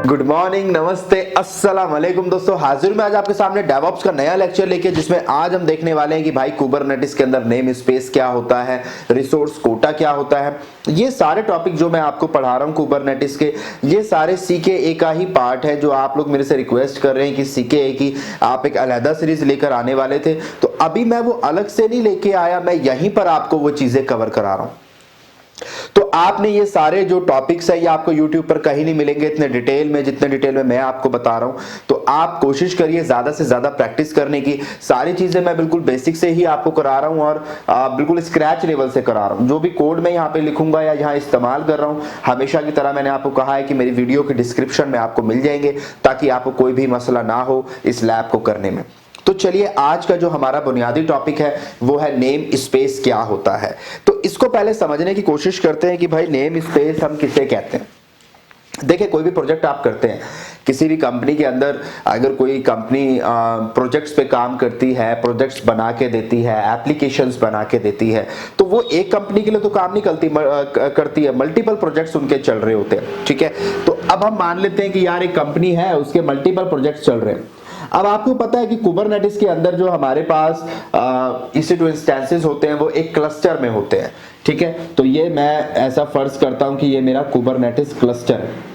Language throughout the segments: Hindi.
गुड मॉर्निंग, नमस्ते, अस्सलाम वालेकुम दोस्तों। हाजिर मैं आज आपके सामने डेवऑप्स का नया लेक्चर लेके, जिसमें आज हम देखने वाले हैं कि भाई कुबरनेटिस के अंदर नेम स्पेस क्या होता है, रिसोर्स कोटा क्या होता है। ये सारे टॉपिक जो मैं आपको पढ़ा रहा हूँ कुबरनेटिस के, ये सारे CKA का ही पार्ट है, जो आप लोग मेरे से रिक्वेस्ट कर रहे हैं कि CKA की आप एक अलहदा सीरीज लेकर आने वाले थे। तो अभी मैं वो अलग से नहीं लेके आया, मैं यहीं पर आपको वो चीजें कवर करा रहा हूँ। तो आपने ये सारे जो टॉपिक्स है ये आपको YouTube पर कहीं नहीं मिलेंगे इतने डिटेल में, जितने डिटेल में मैं आपको बता रहा हूं। तो आप कोशिश करिए ज्यादा से ज्यादा प्रैक्टिस करने की। सारी चीजें मैं बिल्कुल बेसिक से ही आपको करा रहा हूं और बिल्कुल स्क्रैच लेवल से करा रहा हूं। जो भी कोड मैं यहाँ पे लिखूंगा या यहाँ इस्तेमाल कर रहा हूँ, हमेशा की तरह मैंने आपको कहा है कि मेरी वीडियो के डिस्क्रिप्शन में आपको मिल जाएंगे, ताकि आपको कोई भी मसला ना हो इस लैब को करने में। तो चलिए, आज का जो हमारा बुनियादी टॉपिक है वो है नेम स्पेस क्या होता है। तो इसको पहले समझने की कोशिश करते हैं कि भाई नेम स्पेस हम किसे कहते हैं। देखिए, कोई भी प्रोजेक्ट आप करते हैं किसी भी कंपनी के अंदर, अगर कोई कंपनी प्रोजेक्ट्स पे काम करती है, प्रोजेक्ट्स बना के देती है, एप्लीकेशंस बना के देती है, तो वो एक कंपनी के लिए तो काम नहीं करती है, मल्टीपल प्रोजेक्ट्स उनके चल रहे होते हैं। ठीक है, तो अब हम मान लेते हैं कि यार एक कंपनी है, उसके मल्टीपल प्रोजेक्ट्स चल रहे हैं। अब आपको पता है कि कुबरनेटिस के अंदर जो हमारे पास EC2 इंस्टेंसेस होते हैं वो एक क्लस्टर में होते हैं। ठीक है, तो ये मैं ऐसा फर्ज करता हूं कि ये मेरा कुबरनेटिस क्लस्टर है।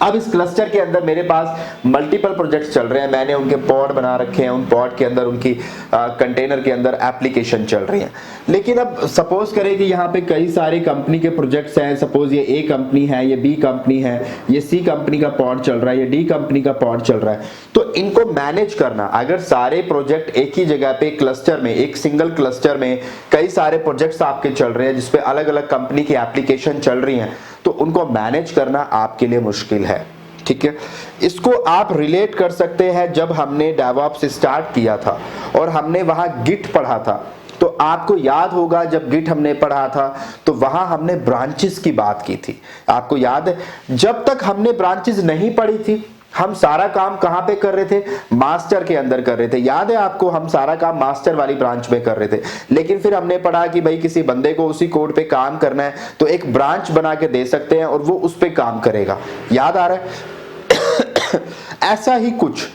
अब इस क्लस्टर के अंदर मेरे पास मल्टीपल प्रोजेक्ट्स चल रहे हैं, मैंने उनके पॉड बना रखे हैं, उन पॉड के अंदर उनकी कंटेनर के अंदर एप्लीकेशन चल रही है। लेकिन अब सपोज करें कि यहाँ पे कई सारी कंपनी के प्रोजेक्ट्स हैं। सपोज ये A कंपनी है, ये B कंपनी है, ये C कंपनी का पॉड चल रहा है, ये D कंपनी का पॉड चल रहा है। तो इनको मैनेज करना, अगर सारे प्रोजेक्ट एक ही जगह पे क्लस्टर में, एक सिंगल क्लस्टर में कई सारे प्रोजेक्ट्स आपके चल रहे हैं जिसपे अलग अलग कंपनी की एप्लीकेशन चल रही हैं, तो उनको मैनेज करना आपके लिए मुश्किल है। ठीक है, इसको आप रिलेट कर सकते हैं जब हमने डेवऑप्स स्टार्ट किया था और हमने वहां गिट पढ़ा था। तो आपको याद होगा जब गिट हमने पढ़ा था तो वहां हमने ब्रांचेस की बात की थी। आपको याद है, जब तक हमने ब्रांचेस नहीं पढ़ी थी हम सारा काम कहां पे कर रहे थे, मास्टर के अंदर कर रहे थे। याद है आपको, हम सारा काम मास्टर वाली ब्रांच में कर रहे थे। लेकिन फिर हमने पढ़ा कि भाई किसी बंदे को उसी कोड पे काम करना है तो एक ब्रांच बना के दे सकते हैं और वो उस पे काम करेगा। याद आ रहा है? ऐसा ही कुछ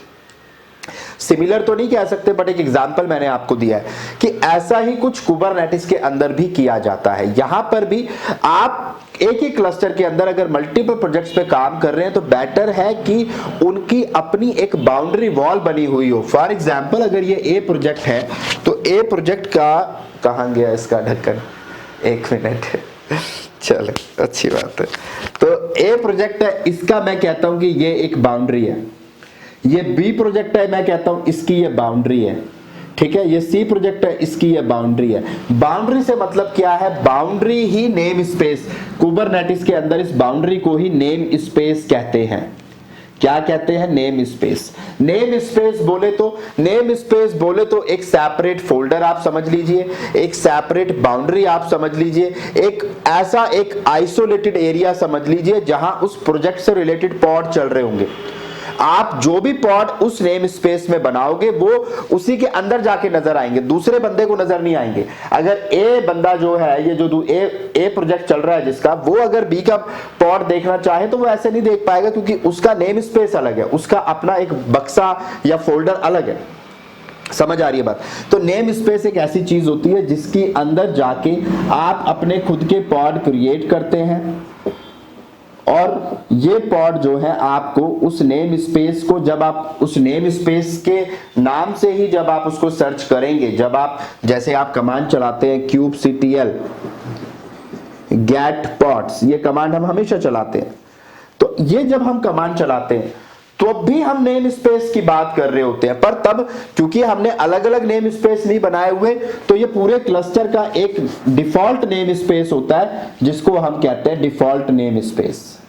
सिमिलर तो नहीं कह सकते, बट एक एग्जांपल मैंने आपको दिया है कि ऐसा ही कुछ कुबरनेटिस के अंदर भी किया जाता है। यहां पर भी आप एक ही क्लस्टर के अंदर अगर मल्टीपल प्रोजेक्ट्स पे काम कर रहे हैं तो बेटर है कि उनकी अपनी एक बाउंड्री वॉल बनी हुई हो। फॉर एग्जांपल, अगर ये A प्रोजेक्ट है तो A प्रोजेक्ट का, कहां गया इसका ढक्कन, 1 मिनट, चलो अच्छी बात है। तो A प्रोजेक्ट है, इसका मैं कहता हूं कि ये एक बाउंड्री है। ये B प्रोजेक्ट है, मैं कहता हूं इसकी ये बाउंड्री है। ठीक है, ये C प्रोजेक्ट है, इसकी ये बाउंड्री है। बाउंड्री से मतलब क्या है? बाउंड्री ही नेम स्पेस। कुबरनेटिस के अंदर इस बाउंड्री को ही नेम स्पेस कहते हैं। क्या कहते हैं? Name space. नेम स्पेस बोले तो एक सेपरेट फोल्डर आप समझ लीजिए, एक सेपरेट बाउंड्री आप समझ लीजिए, एक ऐसा एक आइसोलेटेड एरिया समझ लीजिए जहां उस प्रोजेक्ट से रिलेटेड पॉड चल रहे होंगे। आप जो भी पॉड उस नेम स्पेस में बनाओगे वो उसी के अंदर जाके नजर आएंगे, दूसरे बंदे को नजर नहीं आएंगे। अगर A बंदा जो है, ये जो A प्रोजेक्ट चल रहा है जिसका, वो अगर B का पॉड देखना चाहे तो वो ऐसे नहीं देख पाएगा, क्योंकि उसका नेम स्पेस अलग है, उसका अपना एक बक्सा या फोल्डर अलग है। समझ आ रही है बात? तो नेम स्पेस एक ऐसी चीज होती है जिसकी अंदर जाके आप अपने खुद के पॉड क्रिएट करते हैं और ये पॉड जो है आपको उस नेम स्पेस को, जब आप उस नेम स्पेस के नाम से ही जब आप उसको सर्च करेंगे, जब आप जैसे आप कमांड चलाते हैं kubectl get pods, ये कमांड हम हमेशा चलाते हैं, तो ये जब हम कमांड चलाते हैं तो भी हम नेम स्पेस की बात कर रहे होते हैं। पर तब क्योंकि हमने अलग अलग नेम स्पेस नहीं बनाए हुए, तो ये पूरे क्लस्टर का एक डिफॉल्ट नेम स्पेस होता है जिसको हम कहते हैं डिफॉल्ट नेम स्पेस।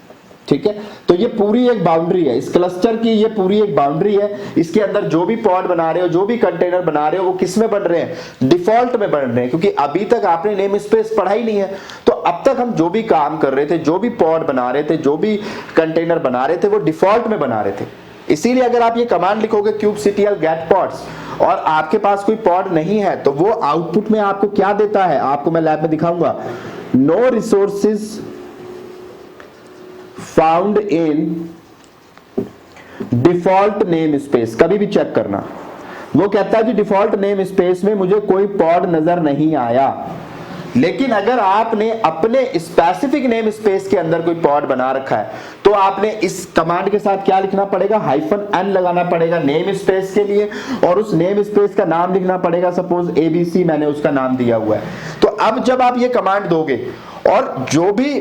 ठीक है, तो ये पूरी एक बाउंड्री है, इस क्लस्टर की ये पूरी एक बाउंड्री है। इसके अंदर जो भी पॉड बना रहे हो, जो भी कंटेनर बना रहे हो, वो किस में बन रहे हैं? डिफॉल्ट में बन रहे हैं, क्योंकि अभी तक आपने नेम स्पेस पढ़ा ही नहीं है। तो अब तक हम जो भी काम कर रहे थे, जो भी पॉड बना रहे थे, जो भी कंटेनर बना रहे थे, वो डिफॉल्ट में बना रहे थे। इसीलिए अगर आप ये कमांड लिखोगे kubectl get pods और आपके पास कोई पॉड नहीं है, तो वो आउटपुट में आपको क्या देता है? आपको मैं लैब में दिखाऊंगा। No resources found in default name space कभी भी चेक करना। वो कहता है कि डिफॉल्ट नेम स्पेस में मुझे कोई पॉड नजर नहीं आया, लेकिन अगर आपने अपने स्पेसिफिक नेम स्पेस के अंदर कोई पॉड बना रखा है तो आपने इस कमांड के साथ क्या लिखना पड़ेगा, -n लगाना पड़ेगा नेम स्पेस के लिए, और उस नेम स्पेस का नाम लिखना पड़ेगा। सपोज ABC मैंने उसका नाम दिया हुआ है, तो अब जब आप ये कमांड दोगे और जो भी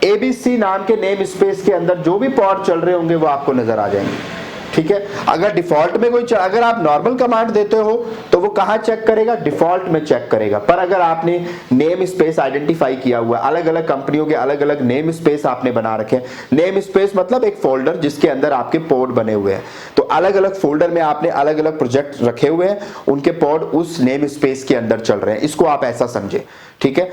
ABC नाम के नेम स्पेस के अंदर जो भी पॉड चल रहे होंगे वो आपको नजर आ जाएंगे। ठीक है, अगर डिफॉल्ट में कोई अगर आप नॉर्मल कमांड देते हो तो वो कहां चेक करेगा, डिफॉल्ट में चेक करेगा। पर अगर आपने नेम स्पेस आइडेंटिफाई किया हुआ, अलग अलग कंपनियों के अलग अलग नेम स्पेस आपने बना रखे हैं, नेम स्पेस मतलब एक फोल्डर जिसके अंदर आपके पॉड बने हुए हैं, तो अलग अलग फोल्डर में आपने अलग अलग प्रोजेक्ट रखे हुए हैं, उनके पॉड उस नेम स्पेस के अंदर चल रहे हैं, इसको आप ऐसा समझे। ठीक है,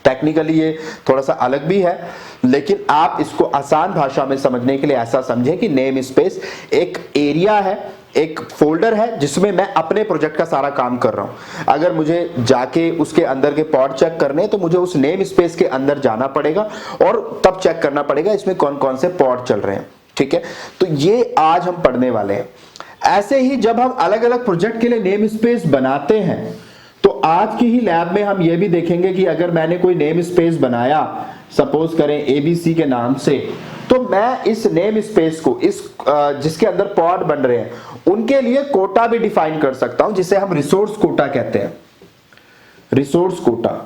टेक्निकली ये थोड़ा सा अलग भी है, लेकिन आप इसको आसान भाषा में समझने के लिए ऐसा समझें कि नेम स्पेस एक एरिया है, एक फोल्डर है जिसमें मैं अपने प्रोजेक्ट का सारा काम कर रहा हूं। अगर मुझे जाके उसके अंदर के पॉड चेक करने तो मुझे उस नेम स्पेस के अंदर जाना पड़ेगा और तब चेक करना पड़ेगा इसमें कौन कौन से पॉड चल रहे हैं। ठीक है, तो ये आज हम पढ़ने वाले हैं। ऐसे ही जब हम अलग अलग प्रोजेक्ट के लिए नेम स्पेस बनाते हैं तो आज की ही लैब में हम ये भी देखेंगे कि अगर मैंने कोई नेम स्पेस बनाया, सपोज करें ABC के नाम से, तो मैं इस नेम स्पेस को इस जिसके अंदर पॉड बन रहे हैं उनके लिए कोटा भी डिफाइन कर सकता हूं, जिसे हम रिसोर्स कोटा कहते हैं। रिसोर्स कोटा,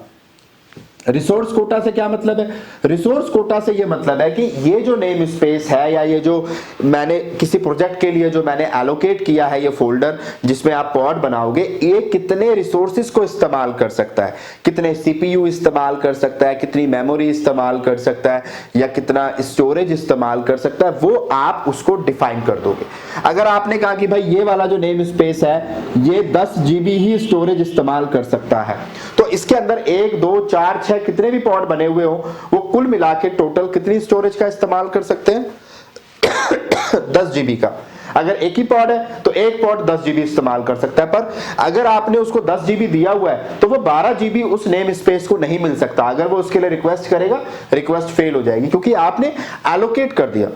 रिसोर्स कोटा से क्या मतलब है, रिसोर्स कोटा से ये मतलब है कि ये जो नेम स्पेस है या ये जो मैंने किसी प्रोजेक्ट के लिए जो मैंने एलोकेट किया है, ये फोल्डर जिसमें आप पॉड बनाओगे, ये कितने रिसोर्सेज को इस्तेमाल कर सकता है, कितने CPU इस्तेमाल कर सकता है, कितनी मेमोरी इस्तेमाल कर सकता है या कितना स्टोरेज इस्तेमाल कर सकता है, वो आप उसको डिफाइन कर दोगे। अगर आपने कहा कि भाई ये वाला जो नेम स्पेस है ये 10 GB ही स्टोरेज इस्तेमाल कर सकता है, तो इसके अंदर 1 2 4 6 कितने भी पॉड बने हुए हो वो कुल मिला के टोटल कितनी स्टोरेज का इस्तेमाल कर सकते हैं 10 GB का। अगर एक ही पॉड है तो एक पॉड 10 GB इस्तेमाल कर सकता है, पर अगर आपने उसको 10 GB दिया हुआ है तो वो 12 GB उस नेम स्पेस को नहीं मिल सकता। अगर वो उसके लिए रिक्वेस्ट करेगा, रिक्वेस्ट फेल हो जाएगी क्योंकि आपने एलोकेट कर दिया।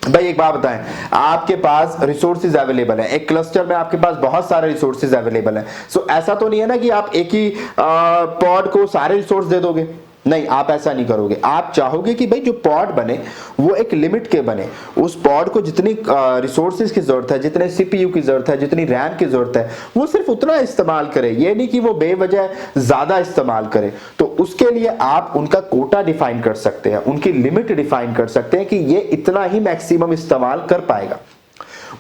भाई एक बात बताएं, आपके पास रिसोर्सेज अवेलेबल है, एक क्लस्टर में आपके पास बहुत सारे रिसोर्सेज अवेलेबल है, सो ऐसा तो नहीं है ना कि आप एक ही पॉड को सारे रिसोर्स दे दोगे, नहीं, आप ऐसा नहीं करोगे। आप चाहोगे कि भाई जो पॉड बने वो एक लिमिट के बने, उस पॉड को जितनी रिसोर्सेज की जरूरत है, जितने CPU की जरूरत है, जितनी रैम की जरूरत है, वो सिर्फ उतना इस्तेमाल करे, ये नहीं कि वो बेवजह ज्यादा इस्तेमाल करे। तो उसके लिए आप उनका कोटा डिफाइन कर सकते हैं, उनकी लिमिट डिफाइन कर सकते हैं कि ये इतना ही मैक्सिमम इस्तेमाल कर पाएगा,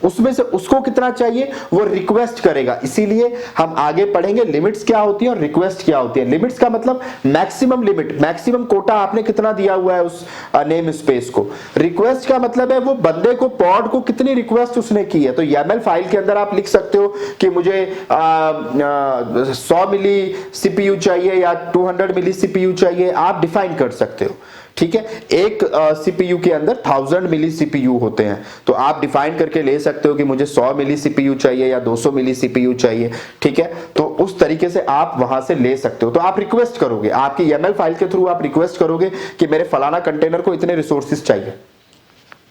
उसमें से उसको कितना चाहिए वो रिक्वेस्ट करेगा। इसीलिए हम आगे पढ़ेंगे लिमिट्स क्या होती है और रिक्वेस्ट क्या होती है। लिमिट्स का मतलब मैक्सिमम लिमिट, मैक्सिमम कोटा आपने कितना दिया हुआ है उस नेम स्पेस को। रिक्वेस्ट का मतलब है वो बंदे को, पॉड को कितनी रिक्वेस्ट उसने की है। तो YAML फाइल के अंदर आप लिख सकते हो कि मुझे 100 मिली CPU चाहिए या 200 मिली CPU चाहिए, आप डिफाइन कर सकते हो। ठीक है, एक CPU के अंदर 1000 मिली CPU होते हैं, तो आप डिफाइन करके ले सकते हो कि मुझे 100 मिली CPU चाहिए या 200 मिली CPU चाहिए। ठीक है, तो उस तरीके से आप वहां से ले सकते हो। तो आप रिक्वेस्ट करोगे, आपकी YAML फाइल के थ्रू आप रिक्वेस्ट करोगे कि मेरे फलाना कंटेनर को इतने रिसोर्सेज चाहिए।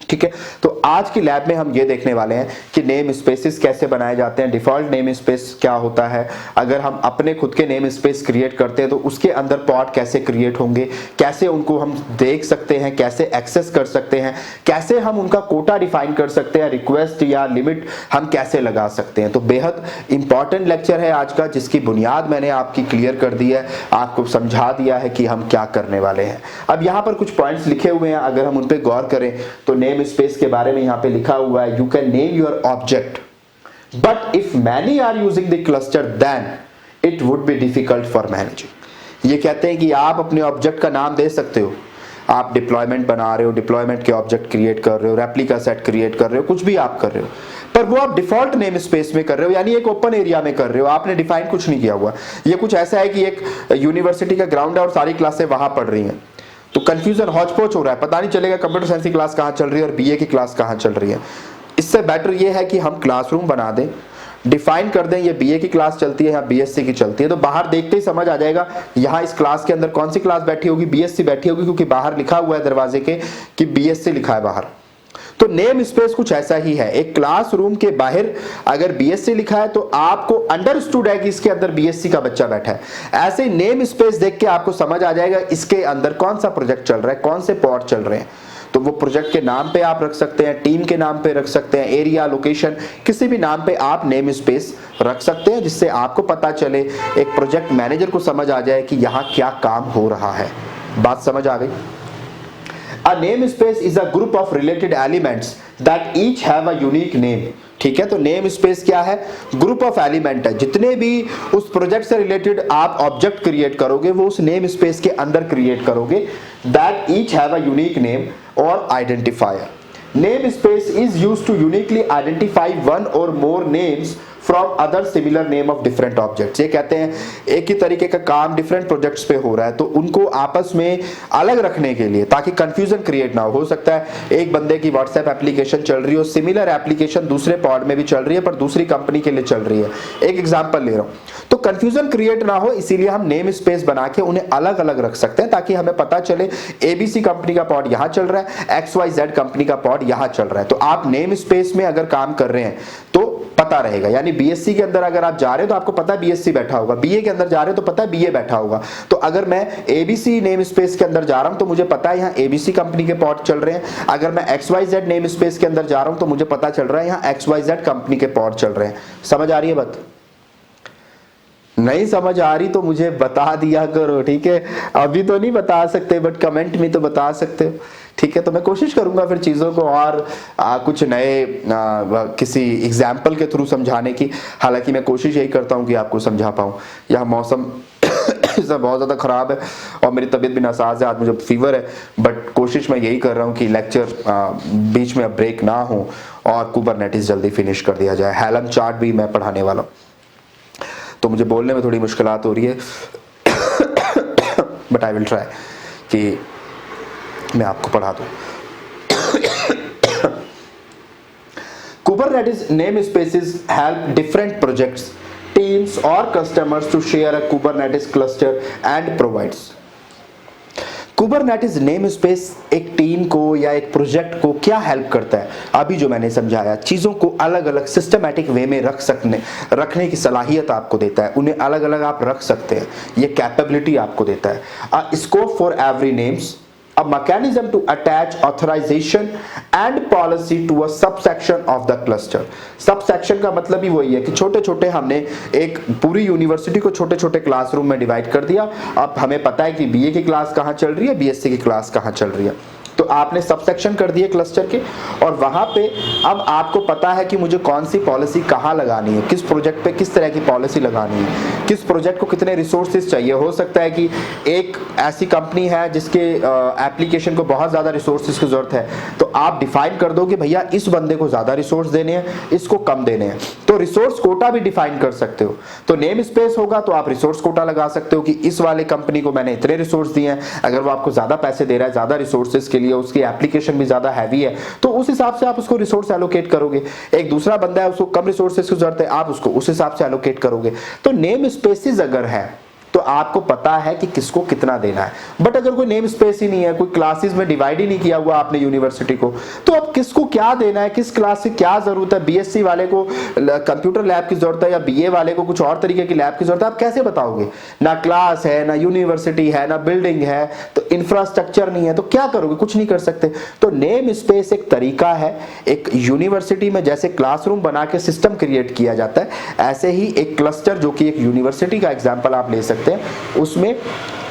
ठीक है, तो आज की लैब में हम ये देखने वाले हैं कि नेम स्पेसेस कैसे बनाए जाते हैं, डिफॉल्ट नेम स्पेस क्या होता है, अगर हम अपने खुद के नेम स्पेस क्रिएट करते हैं तो उसके अंदर पॉड कैसे क्रिएट होंगे, कैसे उनको हम देख सकते हैं, कैसे एक्सेस कर सकते हैं, कैसे हम उनका कोटा डिफाइन कर सकते हैं, रिक्वेस्ट या लिमिट हम कैसे लगा सकते हैं। तो बेहद इंपॉर्टेंट लेक्चर है आज का, जिसकी बुनियाद मैंने आपकी क्लियर कर दी है, आपको समझा दिया है कि हम क्या करने वाले हैं। अब यहाँ पर कुछ पॉइंट्स लिखे हुए हैं, अगर हम उन पर गौर करें तो नेम स्पेस के बारे में यहां पे लिखा हुआ है, you can name your object but if many are using the cluster then it would be difficult for managing. ये कहते हैं कि आप अपने ऑब्जेक्ट का नाम दे सकते हो, आप डिप्लॉयमेंट बना रहे हो, डिप्लॉयमेंट के ऑब्जेक्ट क्रिएट कर रहे हो, रेप्लिका सेट क्रिएट कर रहे हो, कुछ भी आप कर रहे हो, पर वो आप डिफॉल्ट नेम स्पेस में कर रहे हो, यानी एक ओपन एरिया में कर रहे हो, आपने डिफाइन कुछ नहीं किया हुआ। ये कुछ ऐसा है कि एक यूनिवर्सिटी का ग्राउंड है और सारी क्लासें वहां पढ़ रही हैं, तो कंफ्यूजन हौच पौच हो रहा है, पता नहीं चलेगा कंप्यूटर साइंस की क्लास कहाँ चल रही है और BA की क्लास कहाँ चल रही है। इससे बेटर ये है कि हम क्लासरूम बना दें, डिफाइन कर दें ये BA की क्लास चलती है या BSc की चलती है, तो बाहर देखते ही समझ आ जाएगा यहाँ इस क्लास के अंदर कौन सी क्लास बैठी होगी, BSc बैठी होगी, क्योंकि बाहर लिखा हुआ है दरवाजे के कि BSc लिखा है बाहर। तो नेम स्पेस कुछ ऐसा ही है, एक क्लासरूम के बाहर अगर बीएससी लिखा है तो आपको अंडरस्टूड है कि इसके अंदर बीएससी का बच्चा बैठा है। ऐसे ही नेम स्पेस देख के आपको समझ आ जाएगा इसके अंदर कौन सा प्रोजेक्ट चल रहा है, कौन से पॉड चल रहे हैं। तो वो प्रोजेक्ट के नाम पे आप रख सकते हैं, टीम के नाम पे रख सकते हैं, एरिया, लोकेशन, किसी भी नाम पे आप नेम स्पेस रख सकते हैं, जिससे आपको पता चले, एक प्रोजेक्ट मैनेजर को समझ आ जाए कि यहाँ क्या काम हो रहा है। बात समझ आ गई? A namespace is a group of related elements that each have a unique name। ठीक है, तो नेम स्पेस क्या है? ग्रुप ऑफ एलिमेंट है, जितने भी उस प्रोजेक्ट से रिलेटेड आप ऑब्जेक्ट क्रिएट करोगे वो उस नेम स्पेस के अंदर क्रिएट करोगे। That each have a unique name or identifier. Name space is used to uniquely identify one or more names from other similar name of different objects. ये कहते हैं एक ही तरीके का काम डिफरेंट प्रोजेक्ट्स पे हो रहा है तो उनको आपस में अलग रखने के लिए, ताकि कंफ्यूजन क्रिएट ना हो सकता है एक बंदे की व्हाट्सएप एप्लीकेशन चल रही हो, सिमिलर एप्लीकेशन दूसरे पॉड में भी चल रही है पर दूसरी कंपनी के लिए चल रही है। एक एग्जांपल ले रहा हूं, तो कंफ्यूजन क्रिएट ना हो इसीलिए हम नेम स्पेस बना के उन्हें अलग अलग रख सकते हैं, ताकि हमें पता चले एबीसी कंपनी का पॉड यहां चल रहा है, एक्सवाईजेड कंपनी का पॉड यहां चल रहा है। तो आप नेम स्पेस में अगर काम कर रहे हैं तो पता रहेगा। यानी बीएससी के अंदर अगर आप जा रहे हो तो आपको पता है बीएससी बैठा होगा, बीए के अंदर जा रहे हो तो पता है बीए बैठा होगा। तो अगर मैं एबीसी नेम स्पेस के अंदर जा रहा हूं तो मुझे पता है यहाँ एबीसी कंपनी के पॉड चल रहे हैं। अगर मैं एक्सवाईजेड नेम स्पेस के अंदर जा रहा हूं तो मुझे पता चल रहा है यहाँ एक्सवाईजेड कंपनी के पॉड चल रहे हैं। समझ आ रही है बात? नहीं समझ आ रही तो मुझे बता दिया करो, ठीक है? अभी तो नहीं बता सकते बट कमेंट में तो बता सकते हो, ठीक है? तो मैं कोशिश करूंगा फिर चीज़ों को और कुछ नए किसी एग्जाम्पल के थ्रू समझाने की। हालांकि मैं कोशिश यही करता हूं कि आपको समझा पाऊं। यह मौसम बहुत ज़्यादा ख़राब है और मेरी तबीयत भी नासाज है, आज मुझे फीवर है, बट कोशिश मैं यही कर रहा हूँ कि लेक्चर बीच में ब्रेक ना हो और कुबरनेटिस जल्दी फिनिश कर दिया जाए। हेलम चार्ट भी मैं पढ़ाने वाला हूँ तो मुझे बोलने में थोड़ी मुश्किलात हो रही है बट आई विल ट्राई कि मैं आपको पढ़ा दूं। Kubernetes namespaces help different projects, teams or customers to share a Kubernetes cluster and provides। Kubernetes namespace एक टीम को या एक प्रोजेक्ट को क्या हेल्प करता है? अभी जो मैंने समझाया, चीज़ों को अलग अलग सिस्टमैटिक वे में रखने की सलाहियत आपको देता है, उन्हें अलग अलग आप रख सकते हैं, ये कैपेबिलिटी आपको देता है। A scope for every names, a mechanism to attach authorization and policy to a subsection of the cluster। Subsection का मतलब ही वही है कि छोटे छोटे हमने एक पूरी यूनिवर्सिटी को छोटे छोटे क्लासरूम में डिवाइड कर दिया। अब हमें पता है कि बीए की क्लास कहाँ चल रही है, बीएससी की क्लास कहाँ चल रही है, तो आपने सबसेक्शन कर दिए क्लस्टर के और वहां पे अब आपको पता है कि मुझे कौन सी पॉलिसी कहाँ लगानी है, किस प्रोजेक्ट पे किस तरह की पॉलिसी लगानी है, किस प्रोजेक्ट को कितने रिसोर्सेज चाहिए। हो सकता है कि एक ऐसी कंपनी है जिसके एप्लीकेशन को बहुत ज़्यादा रिसोर्सेज की ज़रूरत है, तो आप डिफाइन कर दो कि भैया इस बंदे को ज़्यादा रिसोर्स देने हैं, इसको कम देने हैं, तो रिसोर्स कोटा भी डिफाइन कर सकते हो। तो नेम स्पेस होगा तो आप रिसोर्स कोटा लगा सकते हो कि इस वाले कंपनी को मैंने इतने रिसोर्स दिए हैं, अगर वो आपको ज़्यादा पैसे दे रहा है, ज़्यादा रिसोर्सेज के लिए, उसकी एप्लीकेशन भी ज्यादा हैवी है, तो उस हिसाब से आप उसको रिसोर्स एलोकेट करोगे। एक दूसरा बंदा है उसको कम रिसोर्सेज की जरूरत है, आप उसको उस हिसाब से एलोकेट करोगे। तो नेम स्पेसेस अगर है तो आपको पता है कि किसको कितना देना है। बट अगर कोई नेम स्पेस ही नहीं है, कोई क्लासेस में डिवाइड ही नहीं किया हुआ आपने यूनिवर्सिटी को, तो अब किसको क्या देना है, किस क्लास की क्या जरूरत है, बीएससी वाले को कंप्यूटर लैब की जरूरत है या बीए वाले को कुछ और तरीके की लैब की जरूरत है, आप कैसे बताओगे? ना क्लास है, ना यूनिवर्सिटी है, ना बिल्डिंग है, तो इंफ्रास्ट्रक्चर नहीं है, तो क्या करोगे? कुछ नहीं कर सकते। तो नेम स्पेस एक तरीका है, एक यूनिवर्सिटी में जैसे क्लासरूम बना के सिस्टम क्रिएट किया जाता है, ऐसे ही एक क्लस्टर जो कि एक यूनिवर्सिटी का एग्जाम्पल आप ले सकते हैं, उसमें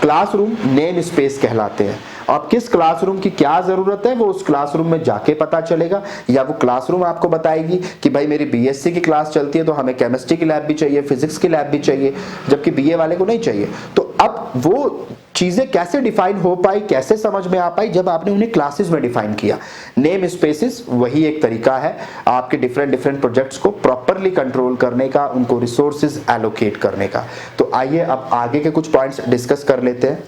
क्लासरूम नेम स्पेस कहलाते हैं। अब किस क्लासरूम की क्या जरूरत है वो उस क्लासरूम में जाके पता चलेगा, या वो क्लासरूम आपको बताएगी कि भाई मेरी बीएससी की क्लास चलती है तो हमें केमिस्ट्री की लैब भी चाहिए, फिजिक्स की लैब भी चाहिए, जबकि बीए वाले को नहीं चाहिए। तो अब वो चीजें कैसे डिफाइन हो पाई, कैसे समझ में आ पाई? जब आपने उन्हें क्लासेस में डिफाइन किया। नेम स्पेसेस वही एक तरीका है आपके डिफरेंट प्रोजेक्ट्स को प्रॉपरली कंट्रोल करने का, उनको रिसोर्सेज एलोकेट करने का। तो आइए अब आगे के कुछ पॉइंट्स डिस्कस कर लेते हैं।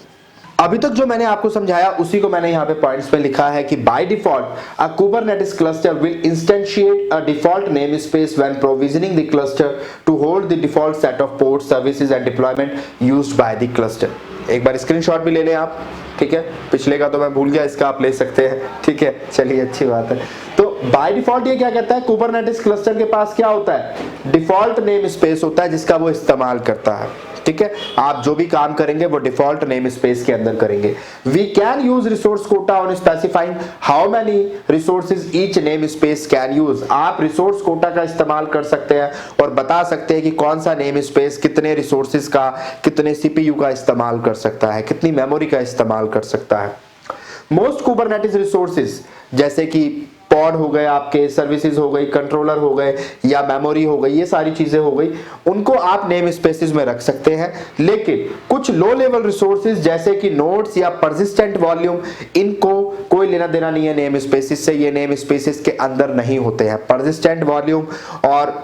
अभी तक जो मैंने आपको समझाया उसी को मैंने यहाँ पे पॉइंट्स में लिखा है कि by default a Kubernetes cluster will instantiate a default name space when provisioning the cluster to hold the default set of port services and deployment used by the cluster. एक बार स्क्रीनशॉट भी ले लें आप, ठीक है? पिछले का तो मैं भूल गया, इसका आप ले सकते हैं, ठीक है? चलिए अच्छी बात है। तो बाय डिफॉल्ट ये क्या कहता है, कुबरनेटिस क्लस्टर के पास क्या होता है, डिफॉल्ट नेम स्पेस होता है जिसका वो इस्तेमाल करता है। ठीक है, आप जो भी काम करेंगे वो डिफॉल्ट नेम स्पेस के अंदर करेंगे। We can use resource quota on specifying how many resources each name space can use. आप रिसोर्स कोटा का इस्तेमाल कर सकते हैं और बता सकते हैं कि कौन सा नेम स्पेस कितने रिसोर्सेज का, कितने सीपीयू का इस्तेमाल कर सकता है, कितनी मेमोरी का इस्तेमाल कर सकता है। मोस्ट कुबरनेटिस रिसोर्सेज जैसे कि पॉड हो गए, आपके सर्विसेज हो गई, कंट्रोलर हो गए या मेमोरी हो गई, ये सारी चीजें हो गई, उनको आप नेम स्पेसेस में रख सकते हैं। लेकिन कुछ लो लेवल रिसोर्सेज जैसे कि नोड्स या परसिस्टेंट वॉल्यूम, इनको कोई लेना देना नहीं है नेम स्पेसेस से, ये नेम स्पेसेस के अंदर नहीं होते हैं। परसिस्टेंट वॉल्यूम और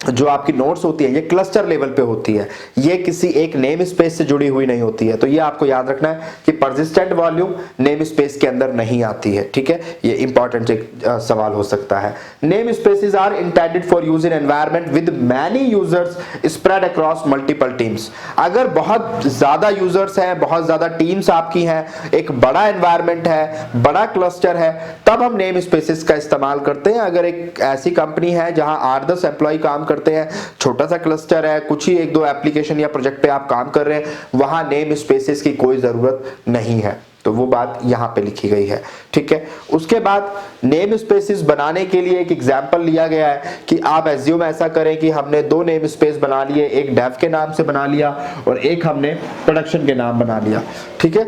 जो आपकी नोड्स होती है ये क्लस्टर लेवल पे होती है, ये किसी एक नेम स्पेस से जुड़ी हुई नहीं होती है। तो ये आपको याद रखना है कि परसिस्टेंट वॉल्यूम नेम स्पेस के अंदर नहीं आती है। ठीक है, ये इंपॉर्टेंट एक सवाल हो सकता है। Name spaces are intended for use in environment with many users spread across multiple teams. अगर बहुत ज्यादा यूजर्स हैं, बहुत ज्यादा टीम्स आपकी हैं, एक बड़ा एनवायरनमेंट है, बड़ा क्लस्टर है, तब हम नेम स्पेसेस का इस्तेमाल करते हैं। अगर एक ऐसी कंपनी है जहां 8-10 एम्प्लॉय काम करते हैं, छोटा सा क्लस्टर है, कुछ ही 1-2 एप्लीकेशन या प्रोजेक्ट पे आप काम कर रहे हैं, वहां नेम स्पेसेस की कोई जरूरत नहीं है। तो वो बात यहां पे लिखी गई है। ठीक है, उसके बाद नेम स्पेसेस बनाने के लिए एक एग्जांपल लिया गया है कि आप एज्यूम ऐसा करें कि हमने 2 नेम स्पेस बना लिए, एक डेव के नाम से बना लिया और एक हमने प्रोडक्शन के नाम बना लिया। ठीक है,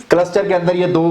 क्लस्टर के अंदर ये 2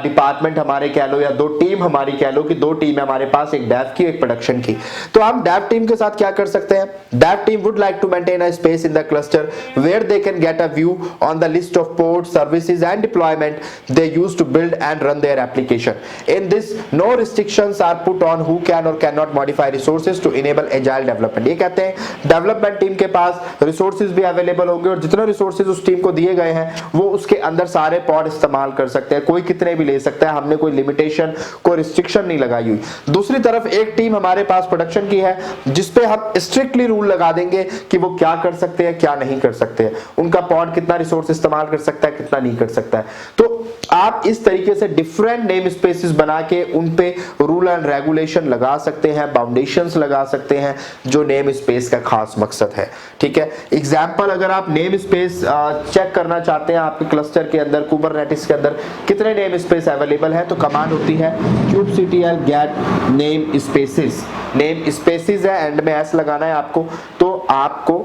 डिपार्टमेंट हमारे कह लो या 2 टीम हमारी कह लो कि 2 टीम है हमारे पास, एक डेव की एक प्रोडक्शन की। तो हम डेव टीम के साथ क्या कर सकते हैं, dev team would like to maintain a space in the cluster where they can get a view on the list of port services and deployment they use to build and run their application. In this no restrictions are put on who can or can not modify resources to enable agile development. ये कहते हैं डेवलपमेंट टीम के पास रिसोर्सेज भी अवेलेबल होंगे और जितने रिसोर्सेज उस टीम को दिए गए हैं वो उसके अंदर सारे पॉड इस्तेमाल कर सकते हैं, कोई कितने भी ले सकता है, हमने कोई लिमिटेशन, कोई रिस्ट्रिक्शन नहीं लगाई हुई। दूसरी तरफ एक टीम हमारे पास प्रोडक्शन की है जिसपे हम स्ट्रिक्टली रूल लगा देंगे कि वो क्या कर सकते हैं, क्या नहीं कर सकते हैं, उनका पॉड कितना रिसोर्स इस्तेमाल कर सकता है, कितना नहीं कर सकता है। तो आप इस तरीके से डिफरेंट नेम स्पेसेस बना के उन पे रूल एंड रेगुलेशन लगा सकते हैं, बाउंडेशंस लगा सकते हैं, जो नेम स्पेस का खास मकसद है। ठीक है, एग्जांपल अगर आप नेम स्पेस चेक करना चाहते हैं आपके क्लस्टर के अंदर, कुबरनेटिस के अंदर कितने नेम स्पेस अवेलेबल है, तो कमांड होती है kubectl get name spaces। Name spaces है, एंड में एस लगाना है आपको, तो आपको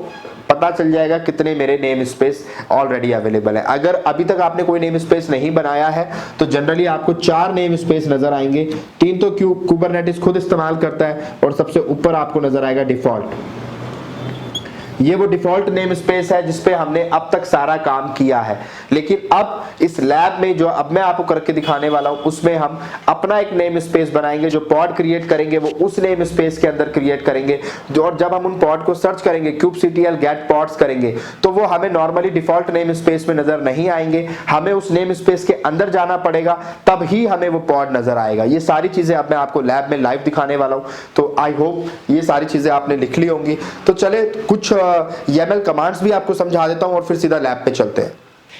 पता चल जाएगा कितने मेरे नेम स्पेस ऑलरेडी अवेलेबल है। अगर अभी तक आपने कोई नेम स्पेस नहीं बनाया है तो जनरली आपको 4 नेम स्पेस नजर आएंगे, 3 तो कुबरनेटिस खुद इस्तेमाल करता है और सबसे ऊपर आपको नजर आएगा डिफॉल्ट। ये वो डिफॉल्ट नेम स्पेस है जिसपे हमने अब तक सारा काम किया है। लेकिन अब इस लैब में जो अब मैं आपको करके दिखाने वाला हूं उसमें हम अपना एक नेम स्पेस बनाएंगे, जो पॉड क्रिएट करेंगे वो उस नेम स्पेस के अंदर क्रिएट करेंगे, जो और जब हम उन पॉड को सर्च करेंगे kubectl get pods करेंगे तो वो हमें नॉर्मली डिफॉल्ट नेम स्पेस में नजर नहीं आएंगे, हमें उस नेम स्पेस के अंदर जाना पड़ेगा, तब ही हमें वो पॉड नजर आएगा। ये सारी चीजें अब मैं आपको लैब में लाइव दिखाने वाला हूं, तो आई होप ये सारी चीजें आपने लिख ली होंगी। तो चले कुछ YAML कमांड्स भी आपको समझा देता हूं और फिर सीधा लैब पे चलते हैं।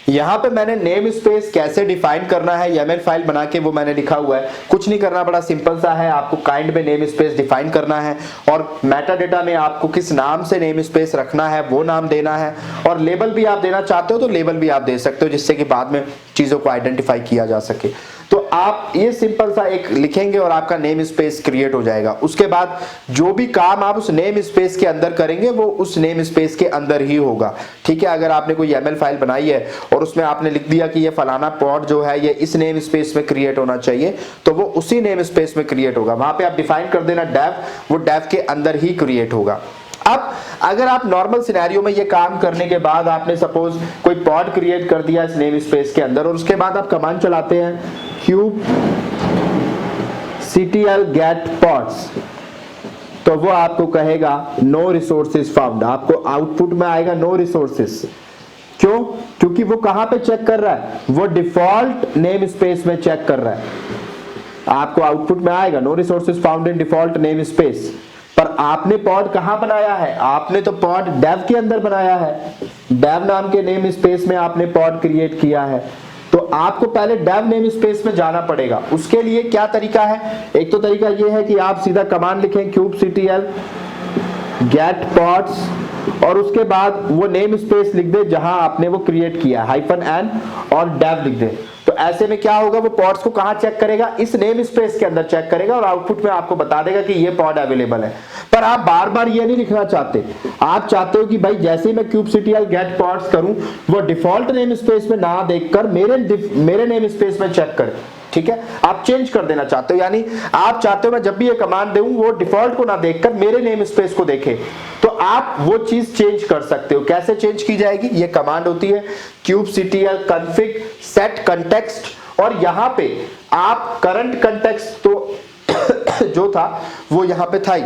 यहां पे मैंने नेम स्पेस कैसे डिफाइन करना है YAML फाइल बना के वो मैंने लिखा हुआ है। कुछ नहीं करना, बड़ा सिंपल सा है, आपको काइंड में नेम स्पेस डिफाइन करना है और मेटा डेटा में आपको किस नाम से नेम स्पेस रखना है वो नाम देना है, और लेबल भी आप देना चाहते हो तो लेबल भी आप दे सकते हो जिससे कि बाद में चीजों को आइडेंटिफाई किया जा सके। तो आप ये सिंपल सा एक लिखेंगे और आपका नेम स्पेस क्रिएट हो जाएगा। उसके बाद जो भी काम आप उस नेम स्पेस के अंदर करेंगे वो उस नेम स्पेस के अंदर ही होगा। ठीक है, अगर आपने कोई YAML फाइल बनाई है और उसमें आपने लिख दिया कि ये फलाना पॉड जो है ये इस नेम स्पेस में क्रिएट होना चाहिए, तो वो उसी नेम स्पेस में क्रिएट होगा। वहां पे आप डिफाइन कर देना डेव, वो डेव के अंदर ही क्रिएट होगा। अब अगर आप नॉर्मल सिनेरियो में ये काम करने के बाद आपने सपोज कोई पॉड क्रिएट कर दिया इस नेम स्पेस के अंदर और उसके बाद आप कमांड चलाते हैं kubectl get pods, तो वो आपको कहेगा नो रिसोर्सेज फाउंड, आपको आउटपुट में आएगा नो रिसोर्सेज। क्यों? क्योंकि वो कहां पे चेक कर रहा है, वो डिफॉल्ट नेम स्पेस में चेक कर रहा है। आपको आउटपुट में आएगा no resources found in default name space, पर आपने पॉड कहां बनाया है, आपने तो पॉड डेव के अंदर बनाया है, डेव नाम के नेम स्पेस में आपने पॉड क्रिएट किया है। तो आपको पहले डेव नेम स्पेस में जाना पड़ेगा। उसके लिए क्या तरीका है, एक तो तरीका ये है कि आप सीधा कमांड लिखें kubectl get pods और उसके बाद वो नेम स्पेस लिख दे जहां आपने वो क्रिएट किया -n और डेव लिख दे। तो ऐसे में क्या होगा, वो पॉड्स को कहां चेक करेगा, इस नेम स्पेस के अंदर चेक करेगा और आउटपुट में आपको बता देगा कि ये पॉड अवेलेबल है। पर आप बार बार ये नहीं लिखना चाहते, आप चाहते हो कि भाई जैसे ही मैं kubectl get pods करूं वो डिफॉल्ट नेम स्पेस में ना देखकर मेरे नेम स्पेस में चेक करे। ठीक है, आप चेंज कर देना चाहते हो, यानी आप चाहते हो मैं जब भी ये कमांड दूं वो डिफॉल्ट को ना देखकर मेरे नेम स्पेस को देखे, तो आप वो चीज चेंज कर सकते हो। कैसे चेंज की जाएगी, ये कमांड होती है kubectl config set context और यहां पे आप करंट कंटेक्स्ट तो जो था वो यहां पे था ही।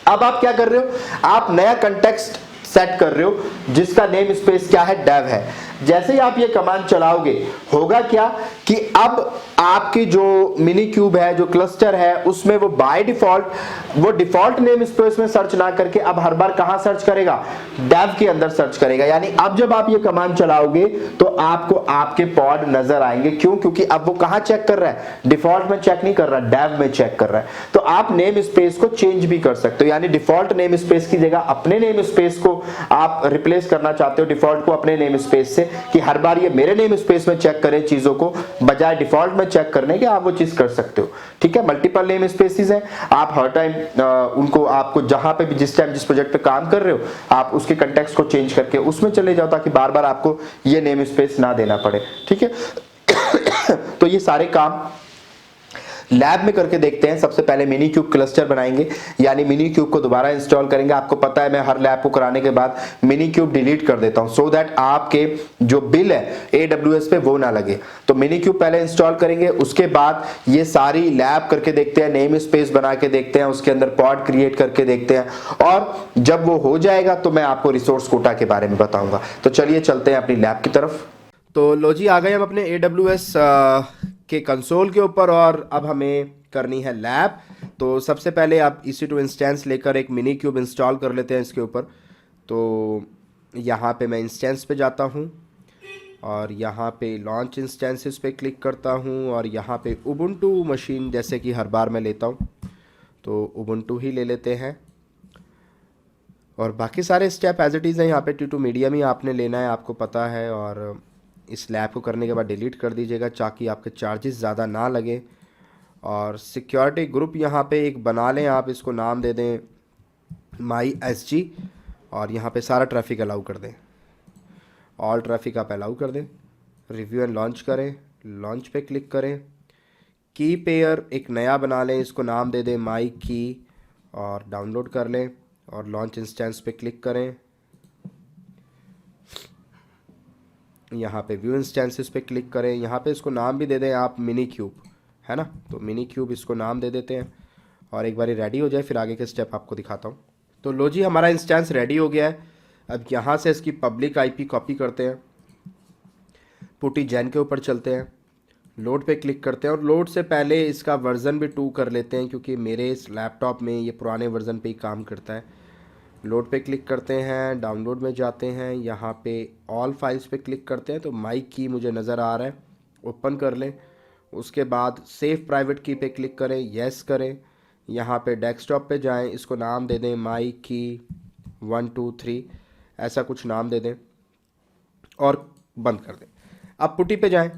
अब आप क्या कर रहे हो, आप नया कंटेक्स्ट सेट कर रहे हो जिसका नेम स्पेस क्या है, डेव है। जैसे ही आप ये कमांड चलाओगे होगा क्या कि अब आपकी जो मिनी क्यूब है, जो क्लस्टर है, उसमें वो बाय डिफॉल्ट वो डिफॉल्ट नेम स्पेस में सर्च ना करके अब हर बार कहां सर्च करेगा, डेव के अंदर सर्च करेगा। यानी अब जब आप ये कमांड चलाओगे तो आपको आपके पॉड नजर आएंगे। क्यों, क्योंकि अब वो कहां चेक कर रहा है, डिफॉल्ट में चेक नहीं कर रहा, डेव में चेक कर रहा है। तो आप नेम स्पेस को चेंज भी कर सकते हो, यानी डिफॉल्ट नेम स्पेस की जगह अपने नेम स्पेस को आप रिप्लेस करना चाहते हो, डिफॉल्ट को अपने नेम स्पेस से, कि हर बार ये मेरे नेम स्पेस में चेक करें चीजों को, बजाय डिफॉल्ट में चेक करने के आप वो चीज कर सकते हो। ठीक है, मल्टीपल नेम स्पेसेस हैं, आप हर टाइम उनको आपको जहां पे भी जिस टाइम जिस प्रोजेक्ट पे काम कर रहे हो आप उसके कंटेक्स्ट को चेंज करके उसमें चले जाओ, ताकि बार बार आपको ये नेम स्पेस ना देना पड़े। ठीक है तो ये सारे काम लैब में करके देखते हैं। सबसे पहले मिनी क्यूब क्लस्टर बनाएंगे, यानी मिनी क्यूब को दोबारा इंस्टॉल करेंगे। आपको पता है मैं हर लैब को कराने के बाद मिनी क्यूब डिलीट कर देता हूं, सो दैट आपके जो बिल है AWS पे वो ना लगे। तो मिनी क्यूब पहले इंस्टॉल करेंगे, उसके बाद ये सारी लैब करके देखते हैं, नेम स्पेस बना के देखते हैं, उसके अंदर पॉड क्रिएट करके देखते हैं, और जब वो हो जाएगा तो मैं आपको रिसोर्स कोटा के बारे में बताऊंगा। तो चलिए चलते हैं अपनी लैब की तरफ। तो लो जी, आ गए हम अपने AWS के कंसोल के ऊपर और अब हमें करनी है लैब। तो सबसे पहले आप EC2 इंस्टेंस लेकर एक मिनी क्यूब इंस्टॉल कर लेते हैं इसके ऊपर। तो यहाँ पे मैं इंस्टेंस पे जाता हूँ और यहाँ पे लॉन्च इंस्टेंसेस पे क्लिक करता हूँ और यहाँ पे उबुंटू मशीन जैसे कि हर बार मैं लेता हूँ, तो उबुंटू ही ले लेते हैं। और बाकी सारे स्टेप एज इट इज़ हैं, यहाँ पे T2 मीडियम ही आपने लेना है, आपको पता है। और इस लैब को करने के बाद डिलीट कर दीजिएगा ताकि आपके चार्जेस ज़्यादा ना लगे। और सिक्योरिटी ग्रुप यहाँ पे एक बना लें, आप इसको नाम दे दें MySG और यहाँ पे सारा ट्रैफिक अलाउ कर दें, ऑल ट्रैफिक आप अलाउ कर दें। रिव्यू एंड लॉन्च करें, लॉन्च पे क्लिक करें। की पेयर एक नया बना लें, इसको नाम दे दें MyKey और डाउनलोड कर लें और लॉन्च इंस्टेंस पे क्लिक करें। यहाँ पे व्यू इंस्टेंसेस पे क्लिक करें, यहाँ पे इसको नाम भी दे दें आप मिनी क्यूब, है ना, तो मिनी क्यूब इसको नाम दे देते हैं। और एक बार रेडी हो जाए फिर आगे के स्टेप आपको दिखाता हूँ। तो लो जी, हमारा इंस्टेंस रेडी हो गया है। अब यहाँ से इसकी पब्लिक IP कॉपी करते हैं, पुटी जैन के ऊपर चलते हैं, लोड पे क्लिक करते हैं और लोड से पहले इसका वर्जन भी 2 कर लेते हैं, क्योंकि मेरे इस लैपटॉप में ये पुराने वर्जन पे ही काम करता है। लोड पे क्लिक करते हैं, डाउनलोड में जाते हैं, यहाँ पे ऑल फाइल्स पे क्लिक करते हैं तो MyKey मुझे नज़र आ रहा है, ओपन कर लें। उसके बाद सेव प्राइवेट की पे क्लिक करें, येस करें। यहाँ पे डेस्कटॉप पे जाएं, इसको नाम दे दें MyKey 1 2 3, ऐसा कुछ नाम दे दें और बंद कर दें। अब पुटी पे जाएं,